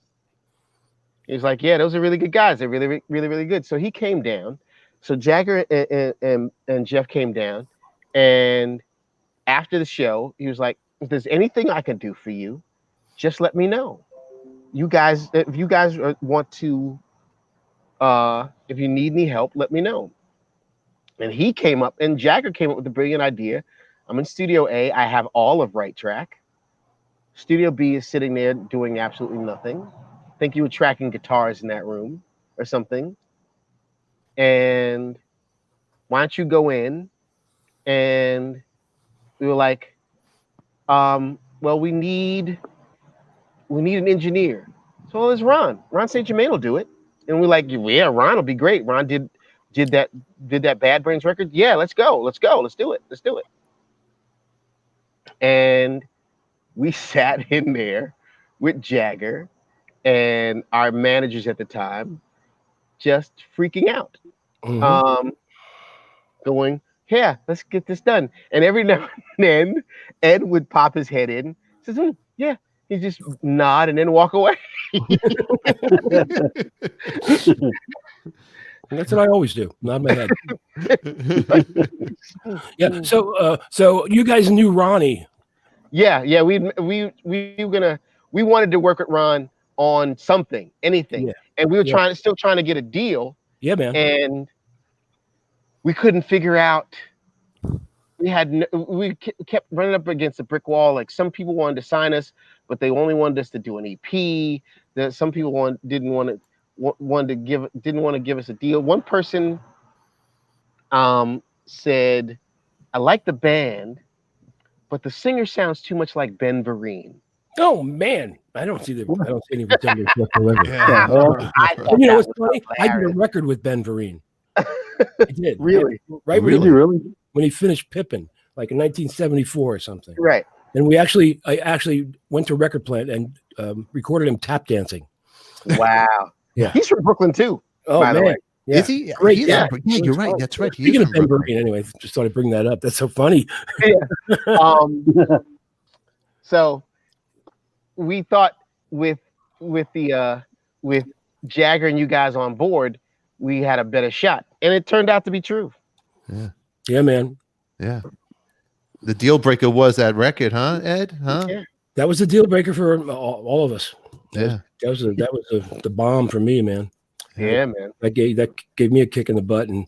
S7: He was like, yeah, those are really good guys. They're really, really, really, really good. So he came down. So Jagger and Jeff came down, and after the show, he was like, if there's anything I can do for you, just let me know. If you guys want to, if you need any help, let me know. And Jagger came up with the brilliant idea. I'm in Studio A. I have all of Right Track. Studio B is sitting there doing absolutely nothing. I think you were tracking guitars in that room or something. And why don't you go in? And we were like, well, we need an engineer. So there's Ron St. Germain will do it. And we're like, yeah, Ron will be great. Ron did that Bad Brains record. Yeah, let's go. Let's do it. And we sat in there with Jagger and our managers at the time, just freaking out, going, yeah, let's get this done. And every now and then, Ed would pop his head in, says, yeah. He just nod and then walk away.
S2: That's what I always do. Nod my head. Yeah. So you guys knew Ronnie.
S7: Yeah. We wanted to work with Ron on something, anything, and we were still trying to get a deal.
S2: Yeah, man.
S7: And we couldn't figure out. We kept running up against a brick wall. Like, some people wanted to sign us, but they only wanted us to do an EP. That some people didn't want to give us a deal. One person said, "I like the band, but the singer sounds too much like Ben Vereen."
S2: Oh man, I don't see any resemblance whatsoever.
S1: Yeah.
S2: You know what's funny? I did a record with Ben Vereen. I did.
S7: Really?
S2: Right?
S5: Really?
S2: When he finished Pippin, like in 1974 or something.
S7: Right.
S2: And I actually went to Record Plant and recorded him tap dancing.
S7: Wow.
S2: Yeah.
S7: He's from Brooklyn too.
S2: Oh,
S7: by the
S2: man.
S7: way.
S2: Yeah.
S1: Is he?
S2: Great.
S1: Yeah, you're right. That's right. He
S2: Speaking
S1: is
S2: of
S1: from
S2: Ben
S1: Brooklyn.
S2: Vereen, anyway, just thought I'd bring that up. That's so funny.
S7: So we thought with Jagger and you guys on board, we had a better shot, and it turned out to be true.
S2: Yeah, man.
S1: Yeah. The deal breaker was that record, huh, Ed? Huh?
S7: Yeah.
S2: That was the deal breaker for all of us.
S1: Yeah.
S2: That was the bomb for me, man.
S7: Yeah, man.
S2: That gave me a kick in the butt and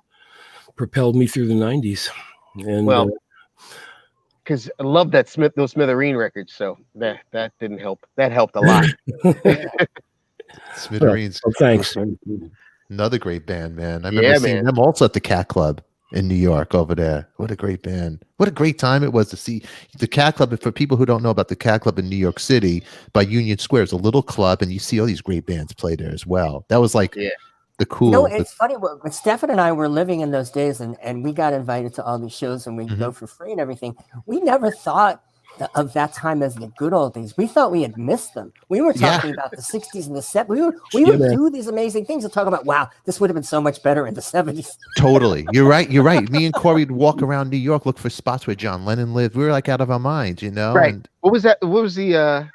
S2: propelled me through the 90s. And
S7: Well, because I love those Smithereen records, so that didn't help. That helped a lot.
S1: Smithereens.
S2: well, thanks.
S1: Another great band, man. I remember seeing them also at the Cat Club in New York over there. What a great band. What a great time it was to see the Cat Club. For people who don't know about the Cat Club in New York City by Union Square, it's a little club, and you see all these great bands play there as well. That was like the cool.
S6: No, it's funny. When Stefan and I were living in those days, and we got invited to all these shows, and we'd go for free and everything. We never thought of that time as the good old days. We thought we had missed them. We were talking about the 60s and the 70s. We would do these amazing things and talk about, wow, this would have been so much better in the 70s.
S1: Totally. You're right. Me and Corey would walk around New York, look for spots where John Lennon lived. We were like out of our minds, you know?
S7: Right.
S1: And
S7: What was that? What was the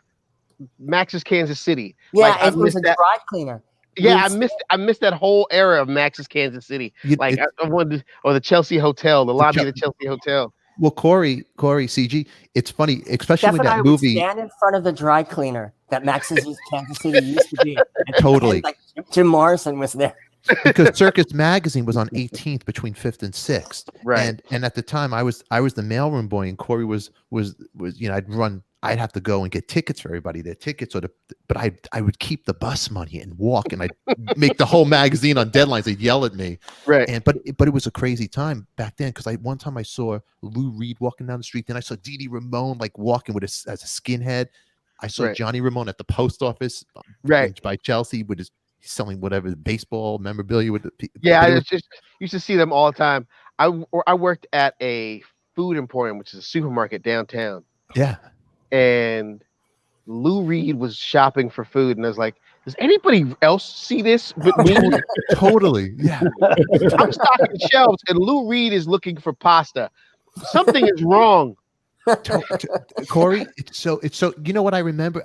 S7: Max's Kansas City?
S6: Yeah,
S7: Like,
S6: it was a dry cleaner.
S7: Yeah, I missed that whole era of Max's Kansas City. I wanted, or the Chelsea Hotel, the lobby of the Chelsea Hotel.
S1: Well, Corey, CG, it's funny, especially
S6: Steph
S1: when
S6: and I
S1: that
S6: would
S1: movie.
S6: stand in front of the dry cleaner that Max's Kansas City used to be.
S1: Totally.
S6: And, like, Jim Morrison was there.
S1: Because Circus Magazine was on 18th between 5th and 6th.
S7: Right.
S1: And at the time I was the mailroom boy, and Corey was you know, I'd have to go and get tickets for everybody, their tickets, but I would keep the bus money and walk, and I'd make the whole magazine on deadlines. They'd yell at me.
S7: Right.
S1: And but it was a crazy time back then, because one time I saw Lou Reed walking down the street, then I saw Dee Dee Ramone like walking as a skinhead. I saw Johnny Ramone at the post office by Chelsea with his selling whatever baseball memorabilia with the
S7: I just used to see them all the time. I worked at a food emporium, which is a supermarket downtown.
S1: Yeah.
S7: And Lou Reed was shopping for food, and I was like, does anybody else see this but me?
S1: Totally. Yeah.
S7: I'm stocking the shelves, and Lou Reed is looking for pasta. Something is wrong.
S1: Corey, it's so you know what I remember?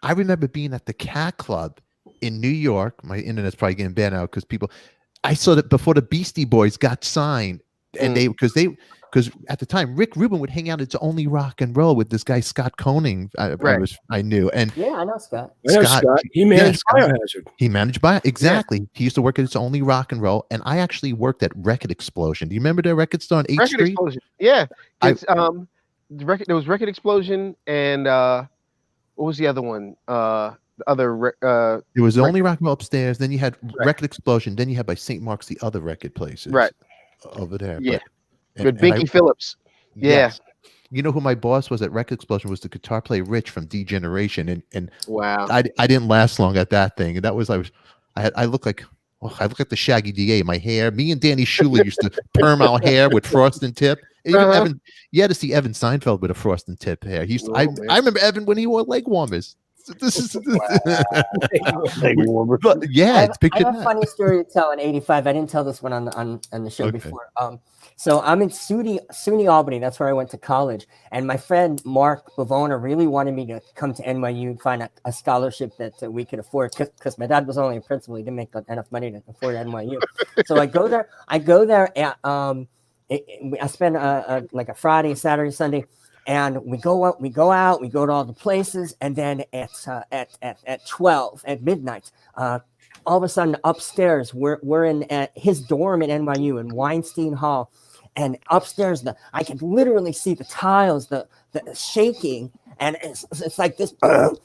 S1: I remember being at the Cat Club in New York. My internet's probably getting bad now because I saw that before the Beastie Boys got signed, and because at the time Rick Rubin would hang out at Only Rock and Roll with this guy Scott Koenig. I knew, and
S6: yeah, I know Scott.
S2: He managed Biohazard.
S1: He managed exactly. Yeah. He used to work at It's Only Rock and Roll, and I actually worked at Record Explosion. Do you remember the record store on 8th Street?
S7: Explosion. Yeah, there was Record Explosion, and what was the other one? There
S1: was Only Rock and Roll upstairs. Then you had Record Explosion. Then you had by St. Mark's the other record places, over there.
S7: Yeah.
S1: But,
S7: with Binky Phillips. Yeah.
S1: Yes. You know who my boss was at Record Explosion was the guitar player Rich from D-Generation, and
S7: wow,
S1: I didn't last long at that thing, and that was I look like. Oh, I look like the Shaggy DA. My hair. Me and Danny Schuler used to perm our hair with frosting tip. Even Evan, you had to see Evan Seinfeld with a frosting tip hair. He used to, I remember Evan when he wore leg warmers. This is but yeah, it's
S6: I have a funny story to tell in '85. I didn't tell this one on the show before. So I'm in SUNY Albany. That's where I went to college. And my friend Mark Bavona really wanted me to come to NYU and find a scholarship that we could afford because my dad was only a principal. He didn't make enough money to afford NYU. So I go there. I spend like a Friday, Saturday, Sunday. And we go out, we go to all the places, and then at 12 at midnight, all of a sudden upstairs, we're in his dorm at NYU in Weinstein Hall, and upstairs I can literally see the tiles, the shaking, and it's like this. I'm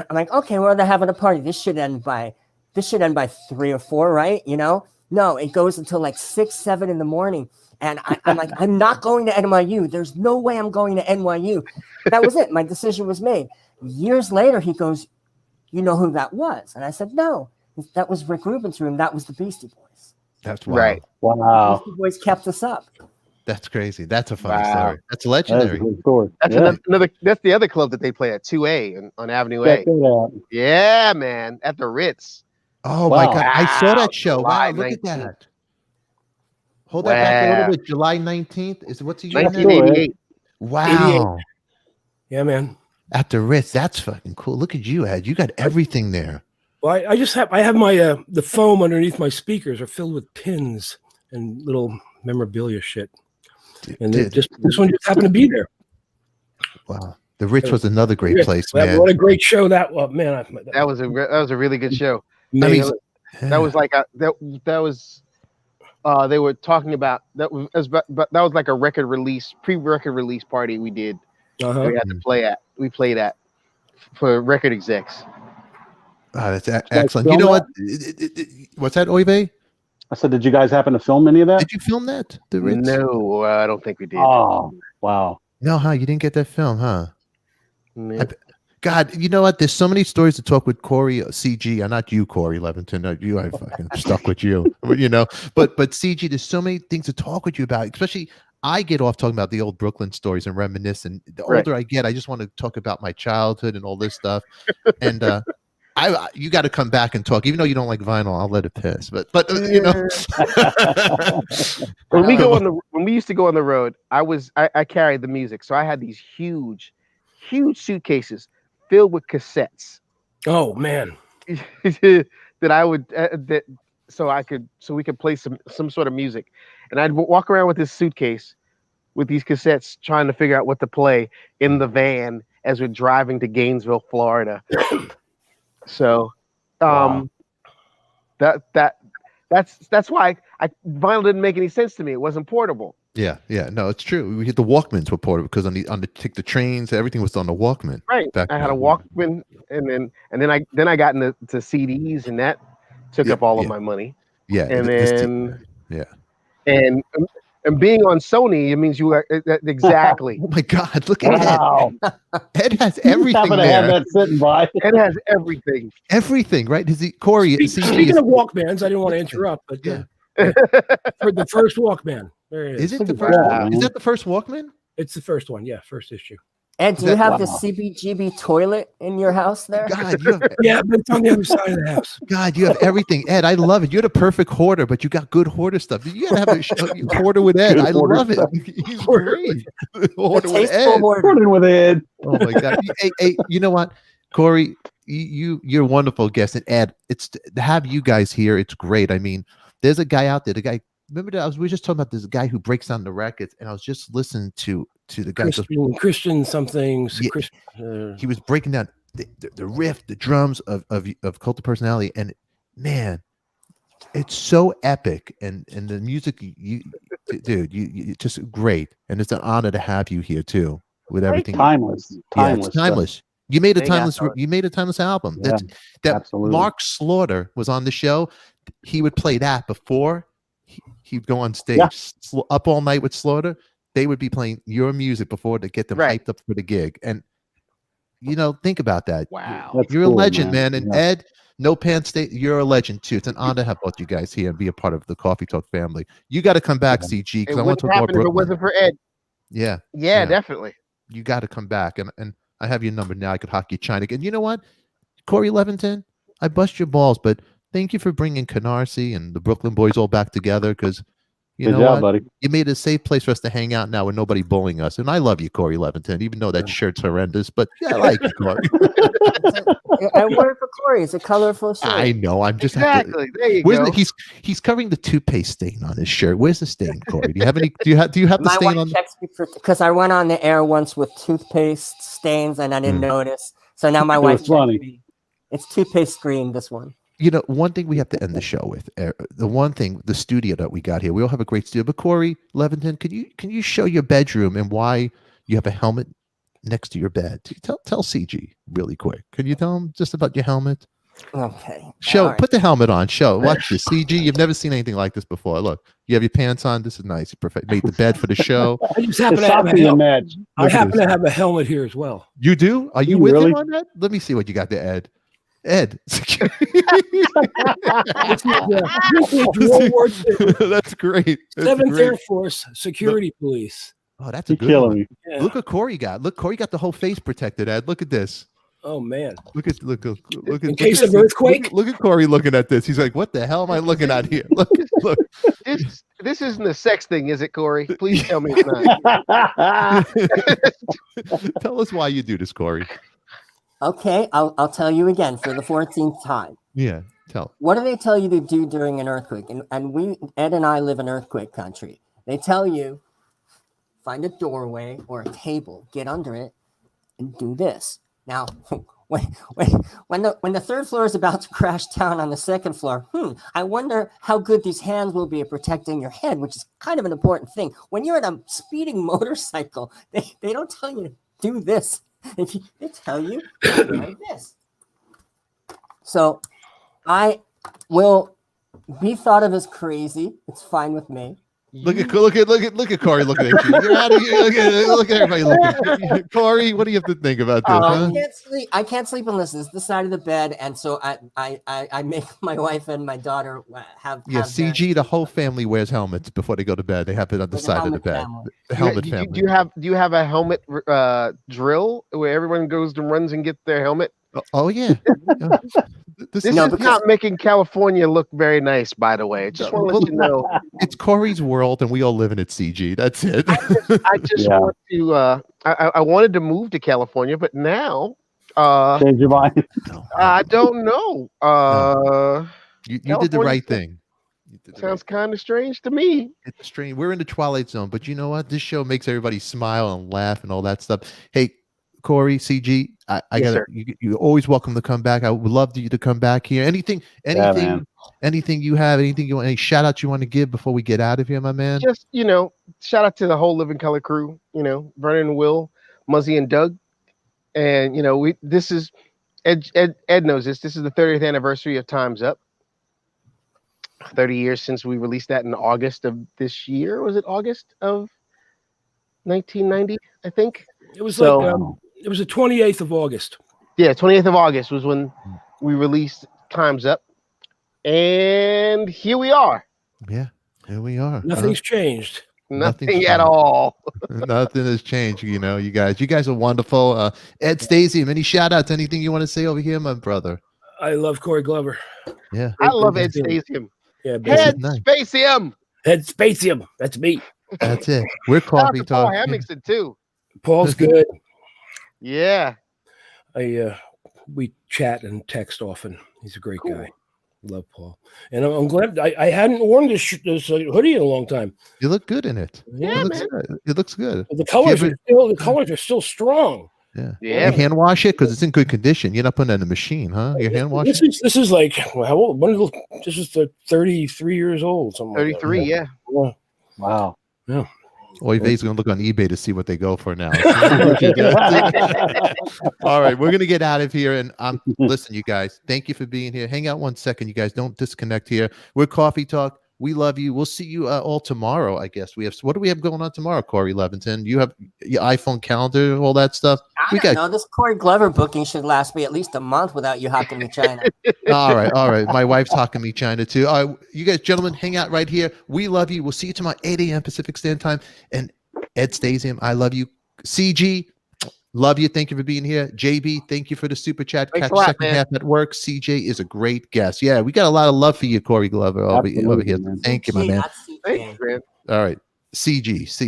S6: like, okay, well they're having a party. This should end by 3 or 4, right? You know, no, it goes until like 6, 7 in the morning. And I'm like, I'm not going to NYU. There's no way I'm going to NYU. That was it. My decision was made. Years later, he goes, you know who that was? And I said, no, that was Rick Rubin's room. That was the Beastie Boys.
S1: That's
S7: right.
S5: Wow.
S6: The Beastie Boys kept us up.
S1: That's crazy. That's a funny story. That's legendary.
S7: That's the other club that they play at 2A on Avenue A. Yeah, man. At the Ritz.
S1: Oh my God. I saw that show. Wow, look at that. Hold that back a little bit. July 19th. What's the year?
S7: 1988.
S1: Wow.
S2: 88. Yeah, man.
S1: At the Ritz. That's fucking cool. Look at you, Ed. You got everything there.
S2: Well, I have my the foam underneath my speakers are filled with pins and little memorabilia shit. And this one just happened to be there.
S1: Wow. The Ritz was another great place, man.
S2: What a great show that was, man.
S7: That was a really good show.
S2: Amazing.
S7: I mean, that was like that was. They were talking about that was like a pre-record release party we did. We had to play at. We played at for record execs.
S1: Oh, that's excellent. You know what? What's that, Oive?
S5: I said, did you guys happen to film any of that?
S1: Did you film that? The Ritz?
S7: No, I don't think we did.
S5: Oh, wow.
S1: No, huh? You didn't get that film, huh?
S7: No.
S1: God, you know what? There's so many stories to talk with Corey, CG. Not you, Corey Leventon. No, you, I fucking stuck with you. You know, but CG. There's so many things to talk with you about. Especially, I get off talking about the old Brooklyn stories and reminiscing. The older I get, I just want to talk about my childhood and all this stuff. And you got to come back and talk. Even though you don't like vinyl, I'll let it piss. But you know,
S7: when we used to go on the road, I carried the music, so I had these huge suitcases filled with cassettes.
S2: Oh man.
S7: that I would so we could play some sort of music, and I'd walk around with this suitcase with these cassettes trying to figure out what to play in the van as we're driving to Gainesville, Florida. So that's why vinyl didn't make any sense to me. It wasn't portable.
S1: Yeah, no, it's true. We hit the Walkmans were portable because on the take the trains, everything was on the Walkman.
S7: Right. I had a Walkman, and then I got into CDs, and that took up all of my money.
S1: Yeah,
S7: and then and being on Sony, it means you are exactly.
S1: Oh my God! Look at Ed. Ed has everything there.
S5: Have that sitting by.
S7: Ed has everything.
S1: Everything, right? Corey?
S2: Speaking of Walkmans, I didn't want to interrupt, but for the first Walkman. There it is.
S1: Is it the first? Is that the first Walkman?
S2: It's the first one. Yeah, first issue.
S6: And do you have the CBGB toilet in your house there?
S1: God,
S2: yeah, but it's on the other side of the house.
S1: God, you have everything, Ed. I love it. You're the perfect hoarder, but you got good hoarder stuff. You gotta have a hoarder with Ed. I love it. He's great. Hoarder with Ed.
S5: Hoarding with Ed.
S1: Oh my God. Hey, you know what, Corey? You're a wonderful guest, and Ed, it's to have you guys here. It's great. I mean, there's a guy out there. The guy. Remember that we were just talking about this guy who breaks down the records, and I was just listening to the guy.
S2: Christian something.
S1: Yeah, he was breaking down the riff, the drums of Cult of Personality, and man, it's so epic, and the music, dude, you just great, and it's an honor to have you here too with everything.
S5: Timeless.
S1: Yeah, it's timeless. You made a timeless album.
S5: Yeah,
S1: that
S5: absolutely.
S1: Mark Slaughter was on the show. He would play that before. He'd go on stage, up all night with Slaughter. They would be playing your music before to get them hyped up for the gig. And, think about that.
S7: Wow.
S1: You're a legend, man. And Ed, No Pants State, you're a legend too. It's an honor to have both you guys here and be a part of the Coffee Talk family. You got to come back, CG,
S7: It
S1: because I want
S7: wouldn't
S1: to talk more
S7: happen if it
S1: Brooklyn.
S7: wasn't for Ed.
S1: Yeah,
S7: Yeah, definitely.
S1: you got to come back, and I have your number now. I could hockey China again. You know what, Corey Leventon, I bust your balls, but thank you for bringing Canarsie and the Brooklyn boys all back together, because you
S5: Good
S1: know
S5: job,
S1: what?
S5: buddy.
S1: You made a safe place for us to hang out now with nobody bullying us. And I love you, Corey Leventon, even though that shirt's horrendous. But yeah, I like you, Corey.
S6: I wore it for Corey. It's a colorful shirt.
S1: I know. I'm just
S7: Exactly. There you
S1: Where's
S7: go.
S1: he's covering the toothpaste stain on his shirt. Where's the stain, Corey? Do you have any? Do you have the
S6: My
S1: stain
S6: wife
S1: on?
S6: checks me because I went on the air once with toothpaste stains and I didn't notice. So now my
S5: It
S6: wife
S5: was
S6: checks
S5: funny.
S6: me. It's toothpaste green. This one.
S1: You know, one thing we have to end the show with. The one thing, the studio that we got here. We all have a great studio. But Corey Leventon, can you show your bedroom and why you have a helmet next to your bed? Tell CG really quick. Can you tell him just about your helmet?
S6: Okay.
S1: Show.
S6: All right.
S1: Put the helmet on. Show. Watch this. CG. You've never seen anything like this before. Look. You have your pants on. This is nice. You perfect. Made the bed for the show.
S2: I just happen
S5: It's
S2: to have a
S5: something to
S2: helmet.
S5: match.
S2: I
S1: Look at
S2: happen
S1: this.
S2: to have a helmet here as well.
S1: You do? Are you
S5: You
S1: with
S5: really?
S1: him on that? Let me see what you got there, Ed. Ed.
S2: This is World War II,
S1: That's great. That's
S2: 7th
S1: great.
S2: Air Force Security Police.
S1: Oh, that's a
S5: You're
S1: good
S5: killing
S1: one.
S5: me.
S2: Yeah.
S1: Look what Corey got. Look, Corey got the whole face protected, Ed. Look at this.
S2: Oh man!
S1: Look at
S2: In case of earthquake.
S1: Look at Corey looking at this. He's like, "What the hell am I looking at here?" Look.
S7: This isn't a sex thing, is it, Corey? Please tell me it's not.
S1: Tell us why you do this, Corey.
S6: Okay. I'll tell you again for the 14th time.
S1: Yeah, tell.
S6: What do they tell you to do during an earthquake? And we, Ed and I, live in earthquake country. They tell you find a doorway or a table, get under it, and do this. Now, when the third floor is about to crash down on the second floor, I wonder how good these hands will be at protecting your head, which is kind of an important thing. When you're in a speeding motorcycle, they don't tell you to do this. They tell you to do like this. So I will be thought of as crazy. It's fine with me.
S1: Look at Corey looking at you. You're out of here. Look at everybody looking. Corey, what do you have to think about this? Huh?
S6: I can't sleep unless it's this side of the bed, and so I make my wife and my daughter have.
S1: Yeah,
S6: have
S1: CG. The whole family wears helmets before they go to bed. They have it on the
S6: the
S1: side of the
S6: helmet
S1: bed.
S6: family.
S1: The helmet
S7: do,
S1: family.
S7: do you have a helmet drill where everyone goes and runs and gets their helmet?
S1: Oh yeah. Yeah.
S7: This
S6: No,
S7: is
S6: because-
S7: not making California look very nice, by the way. Just want to let you know.
S1: It's Corey's world, and we all live in it. CG. That's it.
S7: I just
S5: Yeah.
S7: want to. I wanted to move to California, but now
S5: Change your mind.
S7: I don't know.
S1: You did the right thing. You did the
S7: Sounds kind of strange to me.
S1: It's strange. We're in the Twilight Zone, but you know what? This show makes everybody smile and laugh and all that stuff. Hey, Corey, CG, I
S7: Yes,
S1: got
S7: sir.
S1: you're always welcome to come back. I would love you to come back here. Anything
S5: man.
S1: anything you have, anything you want, any shout outs you want to give before we get out of here, my man?
S7: Just shout out to the whole Living Color crew. Vernon and Will, Muzzy and Doug, and this is Ed knows this. This is the 30th anniversary of Time's Up. 30 years since we released that in August of this year. Was it August of 1990? I think.
S2: It was
S7: So-
S2: like it was the 28th of August.
S7: Yeah, 28th of August was when we released Time's Up. And here we are.
S1: Yeah, here we are.
S2: Nothing's changed.
S1: Nothing's
S7: Nothing at
S1: changed.
S7: all.
S1: Nothing has changed, you guys are wonderful. Ed Stasium, any shout outs, anything you want to say over here, my brother?
S2: I love Corey Glover.
S1: Yeah.
S7: I love Ed
S2: Thank you.
S7: Stasium.
S2: Yeah,
S1: Head-
S7: Head
S1: nice.
S7: Spasium.
S2: Head Spatium. That's me.
S1: That's it. We're
S7: Shout out
S1: coffee
S7: to Paul
S1: talk.
S7: Hemmingson too.
S2: Paul's good.
S7: Yeah.
S2: We chat and text often. He's a great guy. Love Paul, and I'm glad I hadn't worn this hoodie in a long time.
S1: You look good in it.
S7: Yeah,
S1: it looks
S7: man.
S1: good. It looks good.
S2: The colors
S1: Yeah,
S2: are still strong.
S1: Yeah.
S7: Yeah.
S1: You hand wash it because it's in good condition. You're not putting it in the machine, huh? You hand wash it.
S2: This is like how old? This is 33 years old. Something like that.
S7: 33, yeah.
S2: Yeah.
S5: Wow.
S1: Oy vey's going to look on eBay to see what they go for now. All right, we're going to get out of here. And listen, you guys, thank you for being here. Hang out 1 second, you guys. Don't disconnect here. We're Coffee Talk. We love you. We'll see you all tomorrow. I guess what do we have going on tomorrow, Corey Levinson? You have your iPhone calendar, all that stuff.
S6: I don't know. This Corey Glover booking should last me at least a month without you hawking me China.
S1: All right. My wife's talking me China too. You guys, gentlemen, hang out right here. We love you. We'll see you tomorrow, 8 a.m. Pacific Standard Time. And Ed Stasium, I love you. CG, love you. Thank you for being here. JB, thank you for the super chat.
S7: Thanks
S1: Catch
S7: a lot,
S1: second
S7: man.
S1: half at work. CJ is a great guest. Yeah, we got a lot of love for you, Corey Glover, over here.
S5: man.
S1: Thank you, my man.
S6: Not CJ.
S7: Thanks, man.
S1: All right. CG.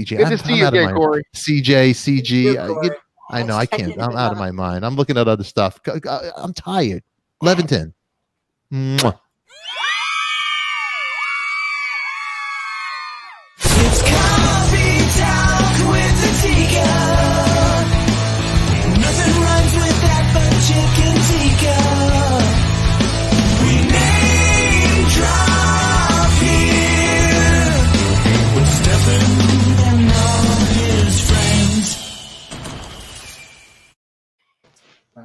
S7: Good to see you
S1: out of
S7: again,
S1: my
S7: Corey.
S1: CJ, CG.
S6: You, Corey.
S1: I know I can't. I'm out of my mind. I'm looking at other stuff. I'm tired. Levinton. Mwah.